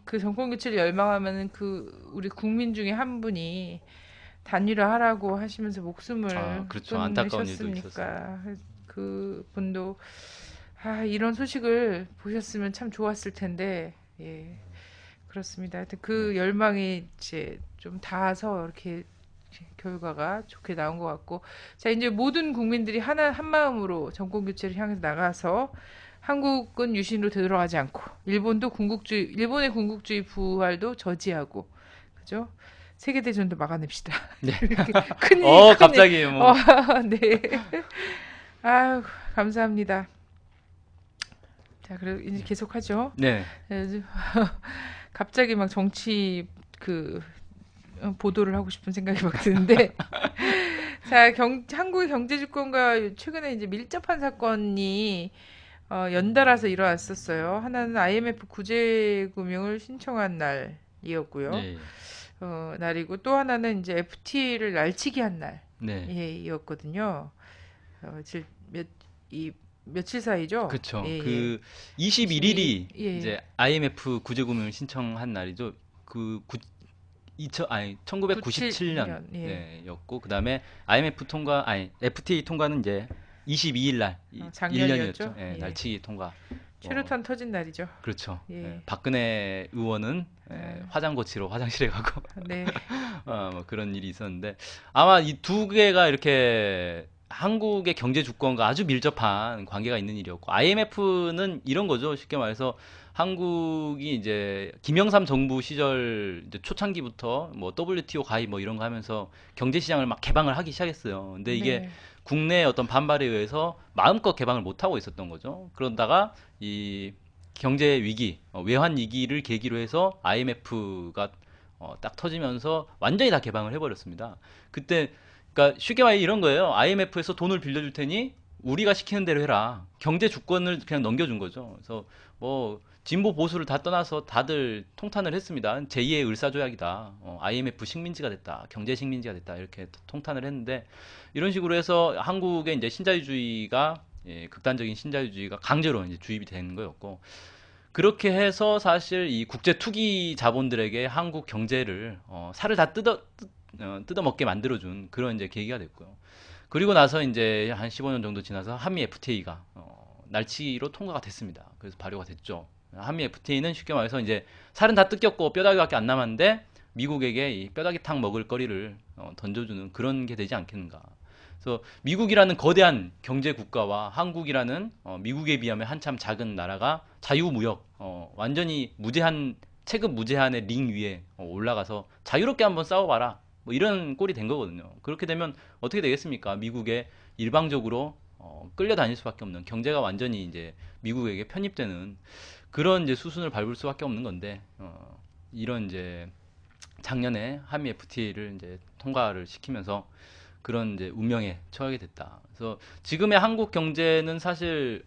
그 정권 교체를 열망하면은 우리 국민 중에 한 분이 단일화하라고 하시면서 목숨을 그렇죠. 안타까운 일도 있었어요. 끊으셨습니까? 그 분도 이런 소식을 보셨으면 참 좋았을 텐데, 예, 그렇습니다. 하여튼 네. 그 열망이 이제 좀 닿아서 이렇게 결과가 좋게 나온 것 같고, 자, 이제 모든 국민들이 한 마음으로 정권 교체를 향해서 나가서 한국은 유신으로 되돌아가지 않고, 일본의 군국주의 부활도 저지하고, 그죠? 세계대전도 막아냅시다. 네. 이렇게 큰 갑자기 뭐. 네. 아유, 감사합니다. 자, 그리고 이제 계속하죠. 네. 갑자기 막 정치 보도를 하고 싶은 생각이 막 드는데, 자, 한국의 경제 주권과 최근에 이제 밀접한 사건이 연달아서 일어났었어요. 하나는 IMF 구제금융을 신청한 날이었고요. 네. 날이고 또 하나는 이제 FTA를 날치기 한 네. 날이었거든요. 이 며칠 사이죠? 그렇죠. 예, 예. 그 21일이 예. 이제 IMF 구제금융을 신청한 날이죠. 1997년 예. 네, 였고 그다음에 IMF 통과 FTA 통과는 이제 22일 날 작년이었죠? 1년이었죠. 예, 예. 날치기 통과. 최루탄 터진 날이죠. 그렇죠. 예. 예, 박근혜 의원은 화장 고치러 화장실에 가고 네. 뭐 그런 일이 있었는데 아마 이 두 개가 이렇게 한국의 경제 주권과 아주 밀접한 관계가 있는 일이었고 IMF는 이런 거죠. 쉽게 말해서 한국이 이제 김영삼 정부 시절 이제 초창기부터 뭐 WTO 가입 뭐 이런 거 하면서 경제 시장을 막 개방을 하기 시작했어요. 근데 이게 네. 국내의 어떤 반발에 의해서 마음껏 개방을 못 하고 있었던 거죠. 그러다가 이 경제 위기, 외환 위기를 계기로 해서 IMF가 딱 터지면서 완전히 다 개방을 해버렸습니다. 그때 그러니까 쉽게 말해 이런 거예요. IMF에서 돈을 빌려줄 테니 우리가 시키는 대로 해라. 경제 주권을 그냥 넘겨준 거죠. 그래서 뭐 진보 보수를 다 떠나서 다들 통탄을 했습니다. 제2의 을사조약이다. IMF 식민지가 됐다. 경제 식민지가 됐다. 이렇게 통탄을 했는데 이런 식으로 해서 한국의 이제 신자유주의가 극단적인 신자유주의가 강제로 이제 주입이 된 거였고 그렇게 해서 사실 이 국제 투기 자본들에게 한국 경제를 살을 다 뜯어먹게 만들어준 그런 이제 계기가 됐고요. 그리고 나서 이제 한 15년 정도 지나서 한미 FTA가 날치기로 통과가 됐습니다. 그래서 발효가 됐죠. 한미 FTA는 쉽게 말해서 이제 살은 다 뜯겼고 뼈다귀밖에 안 남았는데 미국에게 이 뼈다귀탕 먹을 거리를 던져주는 그런 게 되지 않겠는가. 그래서 미국이라는 거대한 경제 국가와 한국이라는 미국에 비하면 한참 작은 나라가 자유무역, 완전히 무제한 체급 무제한의 링 위에 올라가서 자유롭게 한번 싸워봐라. 뭐 이런 꼴이 된 거거든요. 그렇게 되면 어떻게 되겠습니까? 미국에 일방적으로 끌려다닐 수밖에 없는 경제가 완전히 이제 미국에게 편입되는 그런 이제 수순을 밟을 수밖에 없는 건데 이런 이제 작년에 한미 FTA를 이제 통과를 시키면서 그런 이제 운명에 처하게 됐다. 그래서 지금의 한국 경제는 사실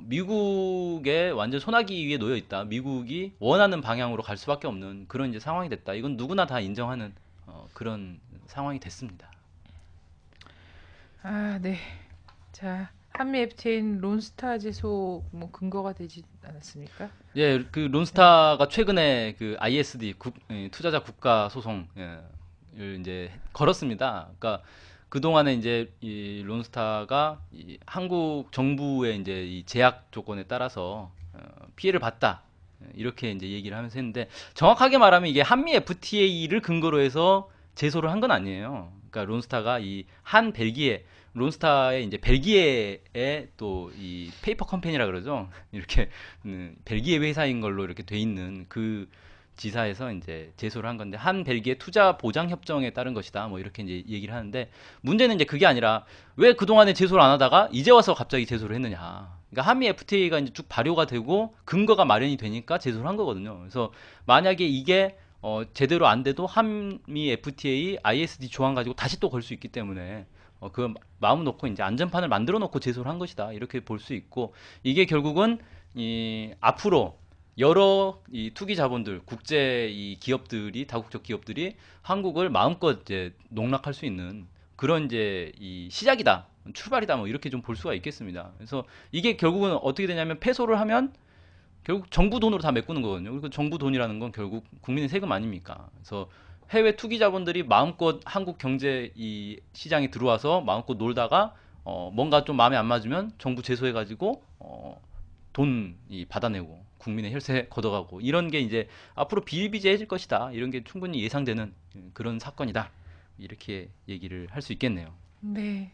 미국의 완전 소나기 위에 놓여 있다. 미국이 원하는 방향으로 갈 수밖에 없는 그런 이제 상황이 됐다. 이건 누구나 다 인정하는 그런 상황이 됐습니다. 네. 자, 한미 FTA는 론스타 제소 뭐 근거가 되지 않았습니까? 예, 그 론스타가 최근에 그 ISD 투자자 국가 소송을 이제 걸었습니다. 그러니까 그동안에 이제 이 론스타가 이 한국 정부의 이제 이 제약 조건에 따라서 피해를 봤다. 이렇게 이제 얘기를 하면서 했는데 정확하게 말하면 이게 한미 FTA를 근거로 해서 제소를 한 건 아니에요. 그러니까 론스타가 이 한 벨기에 론스타의 이제 벨기에의 또 이 페이퍼 컴퍼니라 그러죠. 이렇게 벨기에 회사인 걸로 이렇게 돼 있는 그 지사에서 이제 제소를 한 건데 한 벨기에 투자 보장 협정에 따른 것이다. 뭐 이렇게 이제 얘기를 하는데 문제는 이제 그게 아니라 왜 그동안에 제소를 안 하다가 이제 와서 갑자기 제소를 했느냐. 그러니까 한미 FTA가 이제 쭉 발효가 되고 근거가 마련이 되니까 제소를 한 거거든요. 그래서 만약에 이게 제대로 안 돼도 한미 FTA ISD 조항 가지고 다시 또 걸 수 있기 때문에 그 마음 놓고 이제 안전판을 만들어 놓고 제소를 한 것이다. 이렇게 볼 수 있고 이게 결국은 이 앞으로 여러 이 투기 자본들, 국제 이 기업들이 다국적 기업들이 한국을 마음껏 이제 농락할 수 있는 그런 이제 이 시작이다. 출발이다. 뭐 이렇게 좀 볼 수가 있겠습니다. 그래서 이게 결국은 어떻게 되냐면 패소를 하면 결국 정부 돈으로 다 메꾸는 거거든요. 그리고 정부 돈이라는 건 결국 국민의 세금 아닙니까? 그래서 해외 투기 자본들이 마음껏 한국 경제 이 시장에 들어와서 마음껏 놀다가 뭔가 좀 마음에 안 맞으면 정부 제소해가지고 돈이 받아내고 국민의 혈세 걷어가고 이런 게 이제 앞으로 비일비재해질 것이다. 이런 게 충분히 예상되는 그런 사건이다. 이렇게 얘기를 할 수 있겠네요. 네.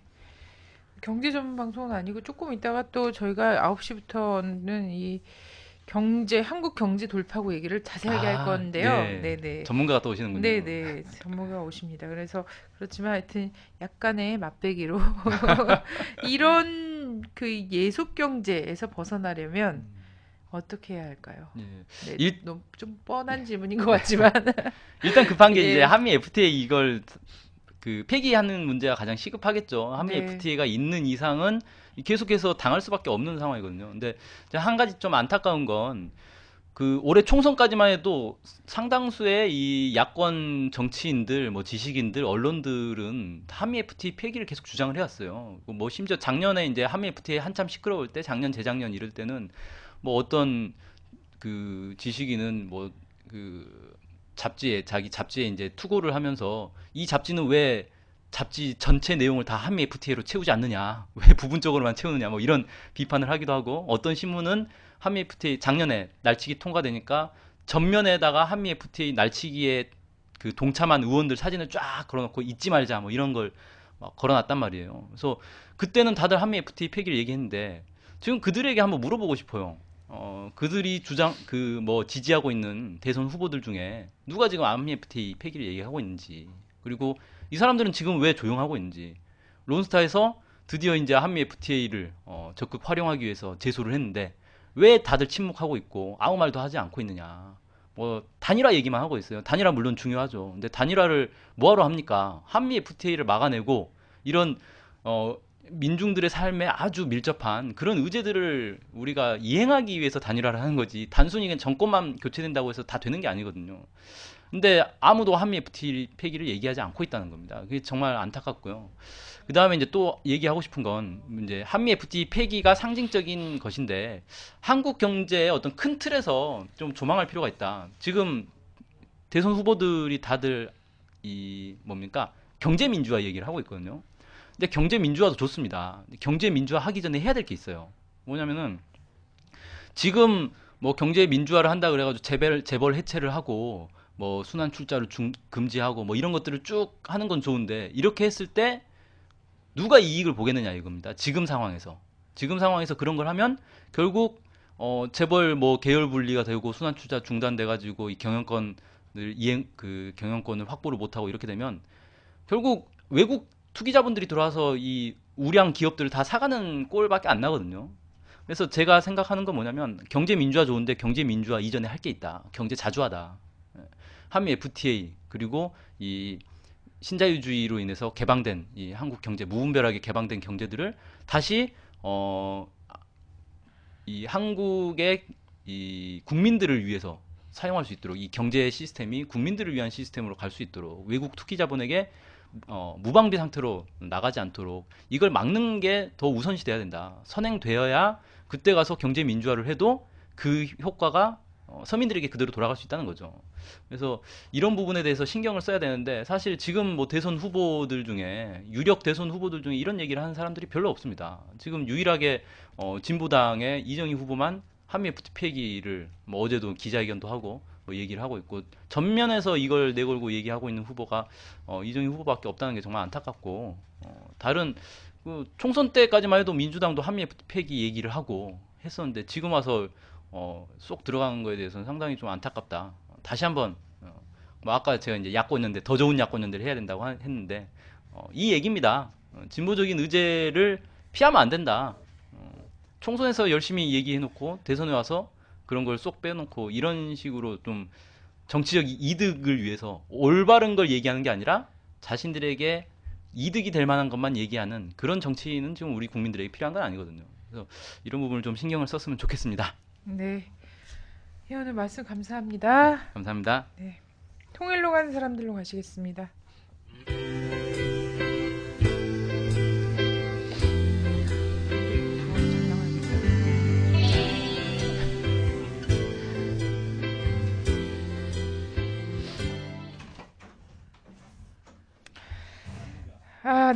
경제 전문 방송은 아니고 조금 있다가 또 저희가 9시부터는 이 경제, 한국 경제 돌파구 얘기를 자세하게 할 아, 건데요. 네. 네네. 전문가가 또 오시는군요. 네네. 전문가 오십니다. 그래서 그렇지만 하여튼 약간의 맛배기로 이런 그 예속 경제에서 벗어나려면 어떻게 해야 할까요? 예. 네, 일, 너무 좀 뻔한 질문인 것 같지만 일단 급한 게 이제 예, 한미 FTA 이걸 그 폐기하는 문제가 가장 시급하겠죠. 한미 네, FTA가 있는 이상은 계속해서 당할 수밖에 없는 상황이거든요. 근데 이제 한 가지 좀 안타까운 건 그 올해 총선까지만 해도 상당수의 이 야권 정치인들, 뭐 지식인들, 언론들은 한미 FTA 폐기를 계속 주장을 해왔어요. 뭐 심지어 작년에 이제 한미 FTA 한참 시끄러울 때, 작년, 재작년 이럴 때는 뭐 어떤 그 지식인은 뭐 그 잡지에 자기 잡지에 이제 투고를 하면서 이 잡지는 왜 잡지 전체 내용을 다 한미 FTA로 채우지 않느냐, 왜 부분적으로만 채우느냐, 뭐 이런 비판을 하기도 하고 어떤 신문은 한미 FTA 작년에 날치기 통과되니까 전면에다가 한미 FTA 날치기에 그 동참한 의원들 사진을 쫙 걸어놓고 잊지 말자 뭐 이런 걸 막 걸어놨단 말이에요. 그래서 그때는 다들 한미 FTA 폐기를 얘기했는데 지금 그들에게 한번 물어보고 싶어요. 그들이 그 뭐 지지하고 있는 대선 후보들 중에 누가 지금 한미 FTA 폐기를 얘기하고 있는지, 그리고 이 사람들은 지금 왜 조용하고 있는지, 론스타에서 드디어 이제 한미 FTA를 적극 활용하기 위해서 제소를 했는데 왜 다들 침묵하고 있고 아무 말도 하지 않고 있느냐. 뭐 단일화 얘기만 하고 있어요. 단일화 물론 중요하죠. 근데 단일화를 뭐하러 합니까? 한미 FTA를 막아내고 이런 어, 민중들의 삶에 아주 밀접한 그런 의제들을 우리가 이행하기 위해서 단일화를 하는 거지. 단순히 그냥 정권만 교체된다고 해서 다 되는 게 아니거든요. 근데 아무도 한미 FTA 폐기를 얘기하지 않고 있다는 겁니다. 그게 정말 안타깝고요. 그 다음에 이제 또 얘기하고 싶은 건 이제 한미 FTA 폐기가 상징적인 것인데 한국 경제의 어떤 큰 틀에서 좀 조망할 필요가 있다. 지금 대선 후보들이 다들 이 뭡니까? 경제 민주화 얘기를 하고 있거든요. 근데 경제 민주화도 좋습니다. 경제 민주화 하기 전에 해야 될 게 있어요. 뭐냐면은 지금 뭐 경제 민주화를 한다 그래가지고 재벌 해체를 하고 뭐 순환 출자를 금지하고 뭐 이런 것들을 쭉 하는 건 좋은데 이렇게 했을 때 누가 이익을 보겠느냐 이겁니다. 지금 상황에서 그런 걸 하면 결국 재벌 뭐 계열 분리가 되고 순환 출자 중단돼 가지고 이 경영권을 그 경영권을 확보를 못 하고 이렇게 되면 결국 외국 투기자본들이 들어와서 이 우량 기업들을 다 사가는 꼴밖에 안 나거든요. 그래서 제가 생각하는 건 뭐냐면 경제 민주화 좋은데 경제 민주화 이전에 할 게 있다. 경제 자주하다. 한미 FTA 그리고 이 신자유주의로 인해서 개방된 이 한국 경제 무분별하게 개방된 경제들을 다시 이 한국의 이 국민들을 위해서 사용할 수 있도록 이 경제 시스템이 국민들을 위한 시스템으로 갈 수 있도록 외국 투기 자본에게 무방비 상태로 나가지 않도록 이걸 막는 게 더 우선시 돼야 된다. 선행되어야 그때 가서 경제 민주화를 해도 그 효과가 서민들에게 그대로 돌아갈 수 있다는 거죠. 그래서 이런 부분에 대해서 신경을 써야 되는데 사실 지금 뭐 대선 후보들 중에 유력 대선 후보들 중에 이런 얘기를 하는 사람들이 별로 없습니다. 지금 유일하게 진보당의 이정희 후보만 한미 FTA 폐기를 뭐 어제도 기자회견도 하고 뭐 얘기를 하고 있고 전면에서 이걸 내걸고 얘기하고 있는 후보가 이정희 후보밖에 없다는 게 정말 안타깝고 다른 그 총선 때까지만 해도 민주당도 한미 FTA 폐기 얘기를 하고 했었는데 지금 와서 쏙 들어가는 거에 대해서는 상당히 좀 안타깝다. 다시 한번 뭐 아까 제가 이제 야권연대 더 좋은 야권연대를 해야 된다고 했는데 이 얘기입니다. 진보적인 의제를 피하면 안 된다. 총선에서 열심히 얘기해놓고 대선에 와서 그런 걸 쏙 빼놓고 이런 식으로 좀 정치적 이득을 위해서 올바른 걸 얘기하는 게 아니라 자신들에게 이득이 될 만한 것만 얘기하는 그런 정치는 지금 우리 국민들에게 필요한 건 아니거든요. 그래서 이런 부분을 좀 신경을 썼으면 좋겠습니다. 네. 오늘 말씀 감사합니다. 감사합니다. 네. 통일로 가는 사람들로 가시겠습니다.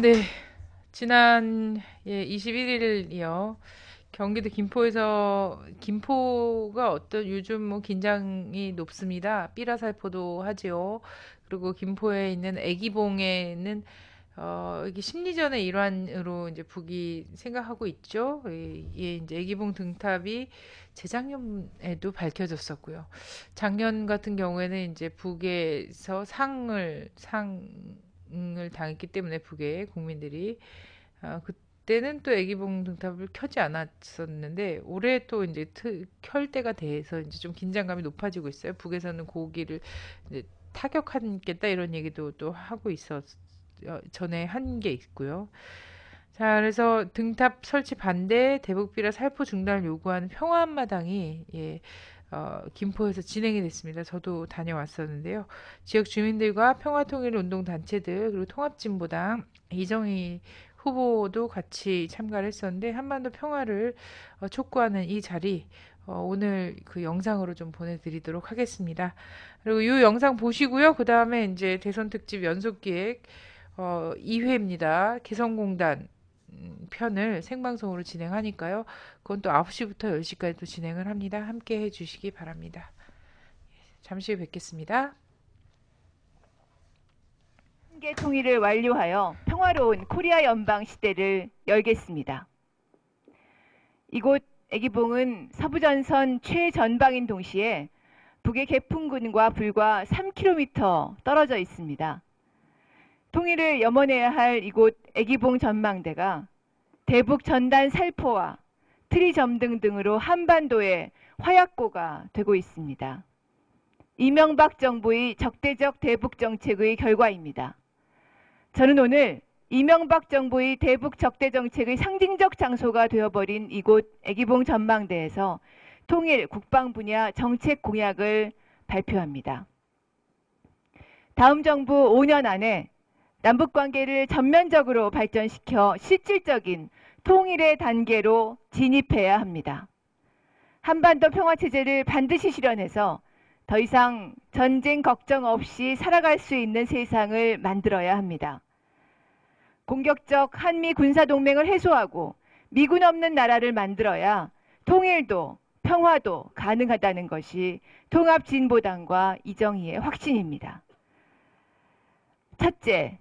네. 지난 21일이요. 경기도 김포가 어떤 요즘 뭐 긴장이 높습니다. 삐라살포도 하지요. 그리고 김포에 있는 애기봉에는 이게 심리전의 일환으로 이제 북이 생각하고 있죠. 이제 애기봉 등탑이 재작년에도 밝혀졌었고요. 작년 같은 경우에는 이제 북에서 상을 당했기 때문에 북의 국민들이 그때는 또 애기봉 등탑을 켜지 않았었는데 올해 또 이제 켤 때가 돼서 이제 좀 긴장감이 높아지고 있어요. 북에서는 고기를 이제 타격하겠다 이런 얘기도 또 하고 전에 한 게 있고요. 자, 그래서 등탑 설치 반대, 대북비라 살포 중단을 요구하는 평화 한마당이 김포에서 진행이 됐습니다. 저도 다녀왔었는데요. 지역 주민들과 평화통일운동 단체들 그리고 통합진보당 이정희 후보도 같이 참가를 했었는데 한반도 평화를 촉구하는 이 자리 오늘 그 영상으로 좀 보내드리도록 하겠습니다. 그리고 이 영상 보시고요. 그 다음에 이제 대선 특집 연속기획 2회입니다. 개성공단 편을 생방송으로 진행하니까요. 그건 또 9시부터 10시까지 또 진행을 합니다. 함께 해주시기 바랍니다. 잠시 후에 뵙겠습니다. 한계 통일을 완료하여 평화로운 코리아 연방 시대를 열겠습니다. 이곳 애기봉은 서부전선 최전방인 동시에 북의 개풍군과 불과 3km 떨어져 있습니다. 통일을 염원해야 할 이곳 애기봉 전망대가 대북 전단 살포와 트리점등 등으로 한반도의 화약고가 되고 있습니다. 이명박 정부의 적대적 대북 정책의 결과입니다. 저는 오늘 이명박 정부의 대북 적대 정책의 상징적 장소가 되어버린 이곳 애기봉 전망대에서 통일 국방 분야 정책 공약을 발표합니다. 다음 정부 5년 안에 남북관계를 전면적으로 발전시켜 실질적인 통일의 단계로 진입해야 합니다. 한반도 평화체제를 반드시 실현해서 더 이상 전쟁 걱정 없이 살아갈 수 있는 세상을 만들어야 합니다. 공격적 한미 군사동맹을 해소하고 미군 없는 나라를 만들어야 통일도 평화도 가능하다는 것이 통합진보당과 이정희의 확신입니다. 첫째,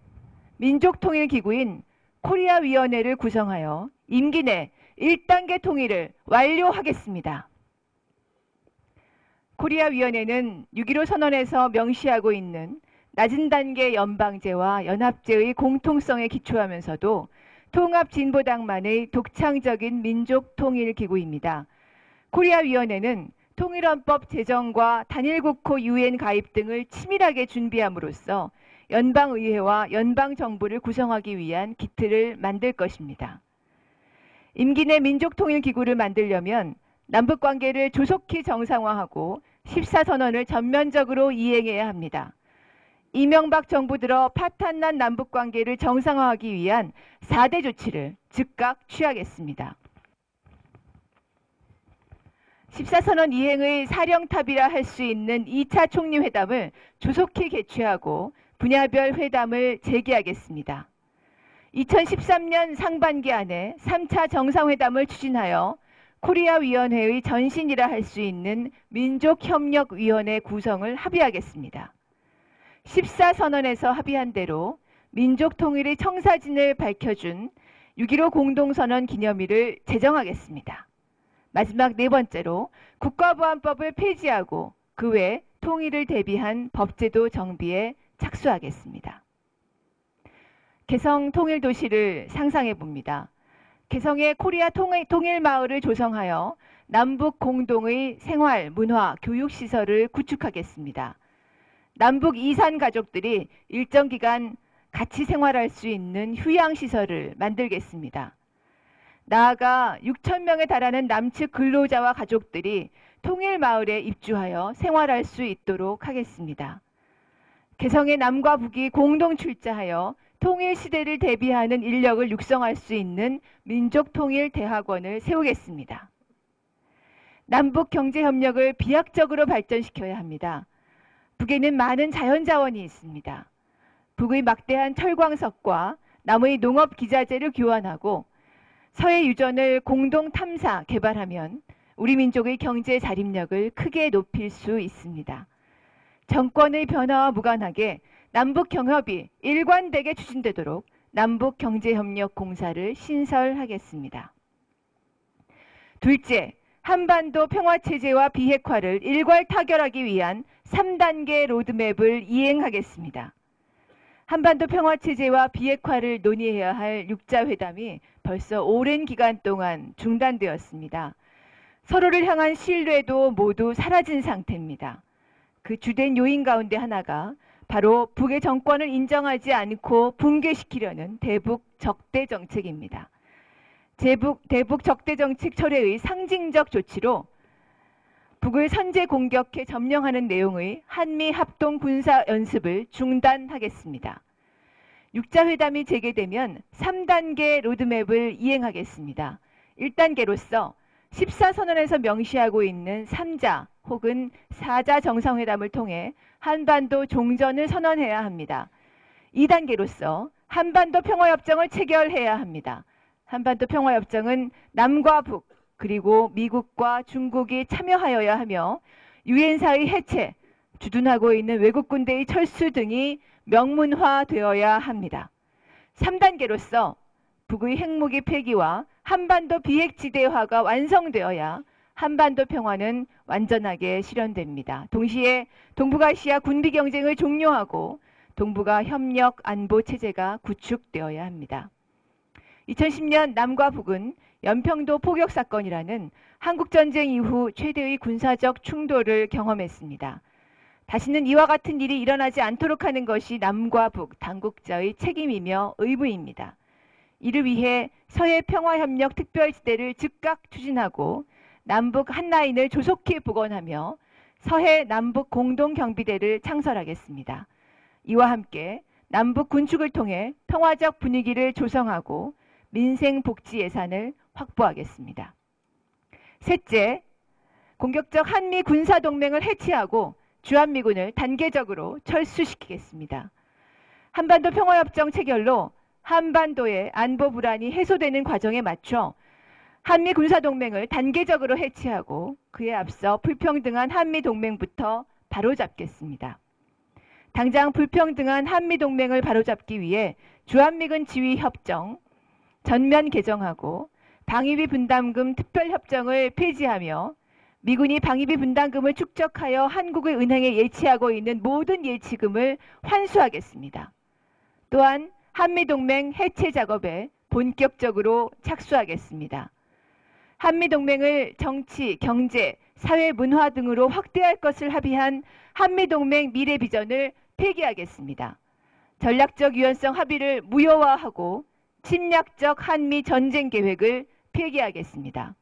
민족통일기구인 코리아위원회를 구성하여 임기 내 1단계 통일을 완료하겠습니다. 코리아위원회는 6.15 선언에서 명시하고 있는 낮은 단계 연방제와 연합제의 공통성에 기초하면서도 통합진보당만의 독창적인 민족통일기구입니다. 코리아위원회는 통일헌법 제정과 단일국호 UN 가입 등을 치밀하게 준비함으로써 연방의회와 연방정부를 구성하기 위한 기틀을 만들 것입니다. 임기 내 민족통일기구를 만들려면 남북관계를 조속히 정상화하고 14선언을 전면적으로 이행해야 합니다. 이명박 정부 들어 파탄난 남북관계를 정상화하기 위한 4대 조치를 즉각 취하겠습니다. 14선언 이행의 사령탑이라 할 수 있는 2차 총리회담을 조속히 개최하고 분야별 회담을 재개하겠습니다. 2013년 상반기 안에 3차 정상회담을 추진하여 코리아위원회의 전신이라 할 수 있는 민족협력위원회 구성을 합의하겠습니다. 14선언에서 합의한 대로 민족통일의 청사진을 밝혀준 6.15 공동선언 기념일을 제정하겠습니다. 마지막 네 번째로 국가보안법을 폐지하고 그 외 통일을 대비한 법제도 정비에 착수하겠습니다. 개성 통일도시를 상상해 봅니다. 개성의 코리아 통일마을을 조성하여 남북 공동의 생활, 문화, 교육 시설을 구축하겠습니다. 남북 이산 가족들이 일정 기간 같이 생활할 수 있는 휴양시설을 만들겠습니다. 나아가 6천 명에 달하는 남측 근로자와 가족들이 통일마을에 입주하여 생활할 수 있도록 하겠습니다. 개성의 남과 북이 공동 출자하여 통일시대를 대비하는 인력을 육성할 수 있는 민족통일대학원을 세우겠습니다. 남북 경제협력을 비약적으로 발전시켜야 합니다. 북에는 많은 자연자원이 있습니다. 북의 막대한 철광석과 남의 농업기자재를 교환하고 서해 유전을 공동 탐사, 개발하면 우리 민족의 경제 자립력을 크게 높일 수 있습니다. 정권의 변화와 무관하게 남북 경협이 일관되게 추진되도록 남북 경제협력공사를 신설하겠습니다. 둘째, 한반도 평화체제와 비핵화를 일괄 타결하기 위한 3단계 로드맵을 이행하겠습니다. 한반도 평화체제와 비핵화를 논의해야 할 6자 회담이 벌써 오랜 기간 동안 중단되었습니다. 서로를 향한 신뢰도 모두 사라진 상태입니다. 그 주된 요인 가운데 하나가 바로 북의 정권을 인정하지 않고 붕괴시키려는 대북 적대 정책입니다. 대북 적대 정책 철회의 상징적 조치로 북을 선제 공격해 점령하는 내용의 한미 합동 군사 연습을 중단하겠습니다. 6자 회담이 재개되면 3단계 로드맵을 이행하겠습니다. 1단계로서 14선언에서 명시하고 있는 3자 혹은 4자 정상회담을 통해 한반도 종전을 선언해야 합니다. 2단계로서 한반도 평화협정을 체결해야 합니다. 한반도 평화협정은 남과 북 그리고 미국과 중국이 참여하여야 하며 유엔사의 해체, 주둔하고 있는 외국 군대의 철수 등이 명문화되어야 합니다. 3단계로서 북의 핵무기 폐기와 한반도 비핵지대화가 완성되어야 한반도 평화는 완전하게 실현됩니다. 동시에 동북아시아 군비 경쟁을 종료하고 동북아 협력 안보 체제가 구축되어야 합니다. 2010년 남과 북은 연평도 포격 사건이라는 한국전쟁 이후 최대의 군사적 충돌을 경험했습니다. 다시는 이와 같은 일이 일어나지 않도록 하는 것이 남과 북 당국자의 책임이며 의무입니다. 이를 위해 서해 평화협력 특별지대를 즉각 추진하고 남북 한라인을 조속히 복원하며 서해 남북 공동경비대를 창설하겠습니다. 이와 함께 남북 군축을 통해 평화적 분위기를 조성하고 민생복지 예산을 확보하겠습니다. 셋째, 공격적 한미 군사동맹을 해체하고 주한미군을 단계적으로 철수시키겠습니다. 한반도 평화협정 체결로 한반도의 안보 불안이 해소되는 과정에 맞춰 한미 군사동맹을 단계적으로 해체하고 그에 앞서 불평등한 한미동맹부터 바로잡겠습니다. 당장 불평등한 한미동맹을 바로잡기 위해 주한미군 지휘협정 전면 개정하고 방위비 분담금 특별협정을 폐지하며 미군이 방위비 분담금을 축적하여 한국의 은행에 예치하고 있는 모든 예치금을 환수하겠습니다. 또한 한미동맹 해체 작업에 본격적으로 착수하겠습니다. 한미동맹을 정치, 경제, 사회, 문화 등으로 확대할 것을 합의한 한미동맹 미래 비전을 폐기하겠습니다. 전략적 유연성 합의를 무효화하고 침략적 한미 전쟁 계획을 폐기하겠습니다.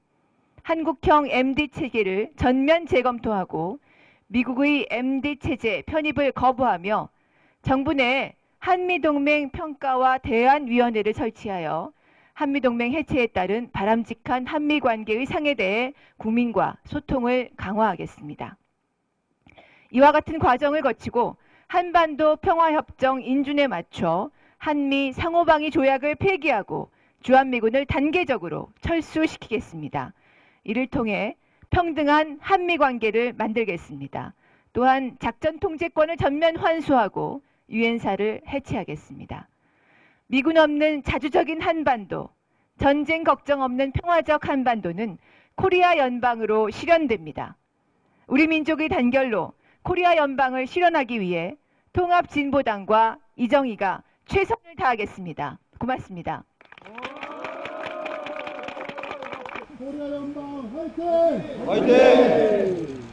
한국형 MD 체계를 전면 재검토하고 미국의 MD 체제 편입을 거부하며 정부 내 한미동맹 평가와 대안위원회를 설치하여 한미동맹 해체에 따른 바람직한 한미관계의 상에 대해 국민과 소통을 강화하겠습니다. 이와 같은 과정을 거치고 한반도 평화협정 인준에 맞춰 한미 상호방위 조약을 폐기하고 주한미군을 단계적으로 철수시키겠습니다. 이를 통해 평등한 한미관계를 만들겠습니다. 또한 작전 통제권을 전면 환수하고 유엔사를 해체하겠습니다. 미군 없는 자주적인 한반도, 전쟁 걱정 없는 평화적 한반도는 코리아 연방으로 실현됩니다. 우리 민족의 단결로 코리아 연방을 실현하기 위해 통합진보당과 이정희가 최선을 다하겠습니다. 고맙습니다. 코리아 연방 화이팅! 화이팅!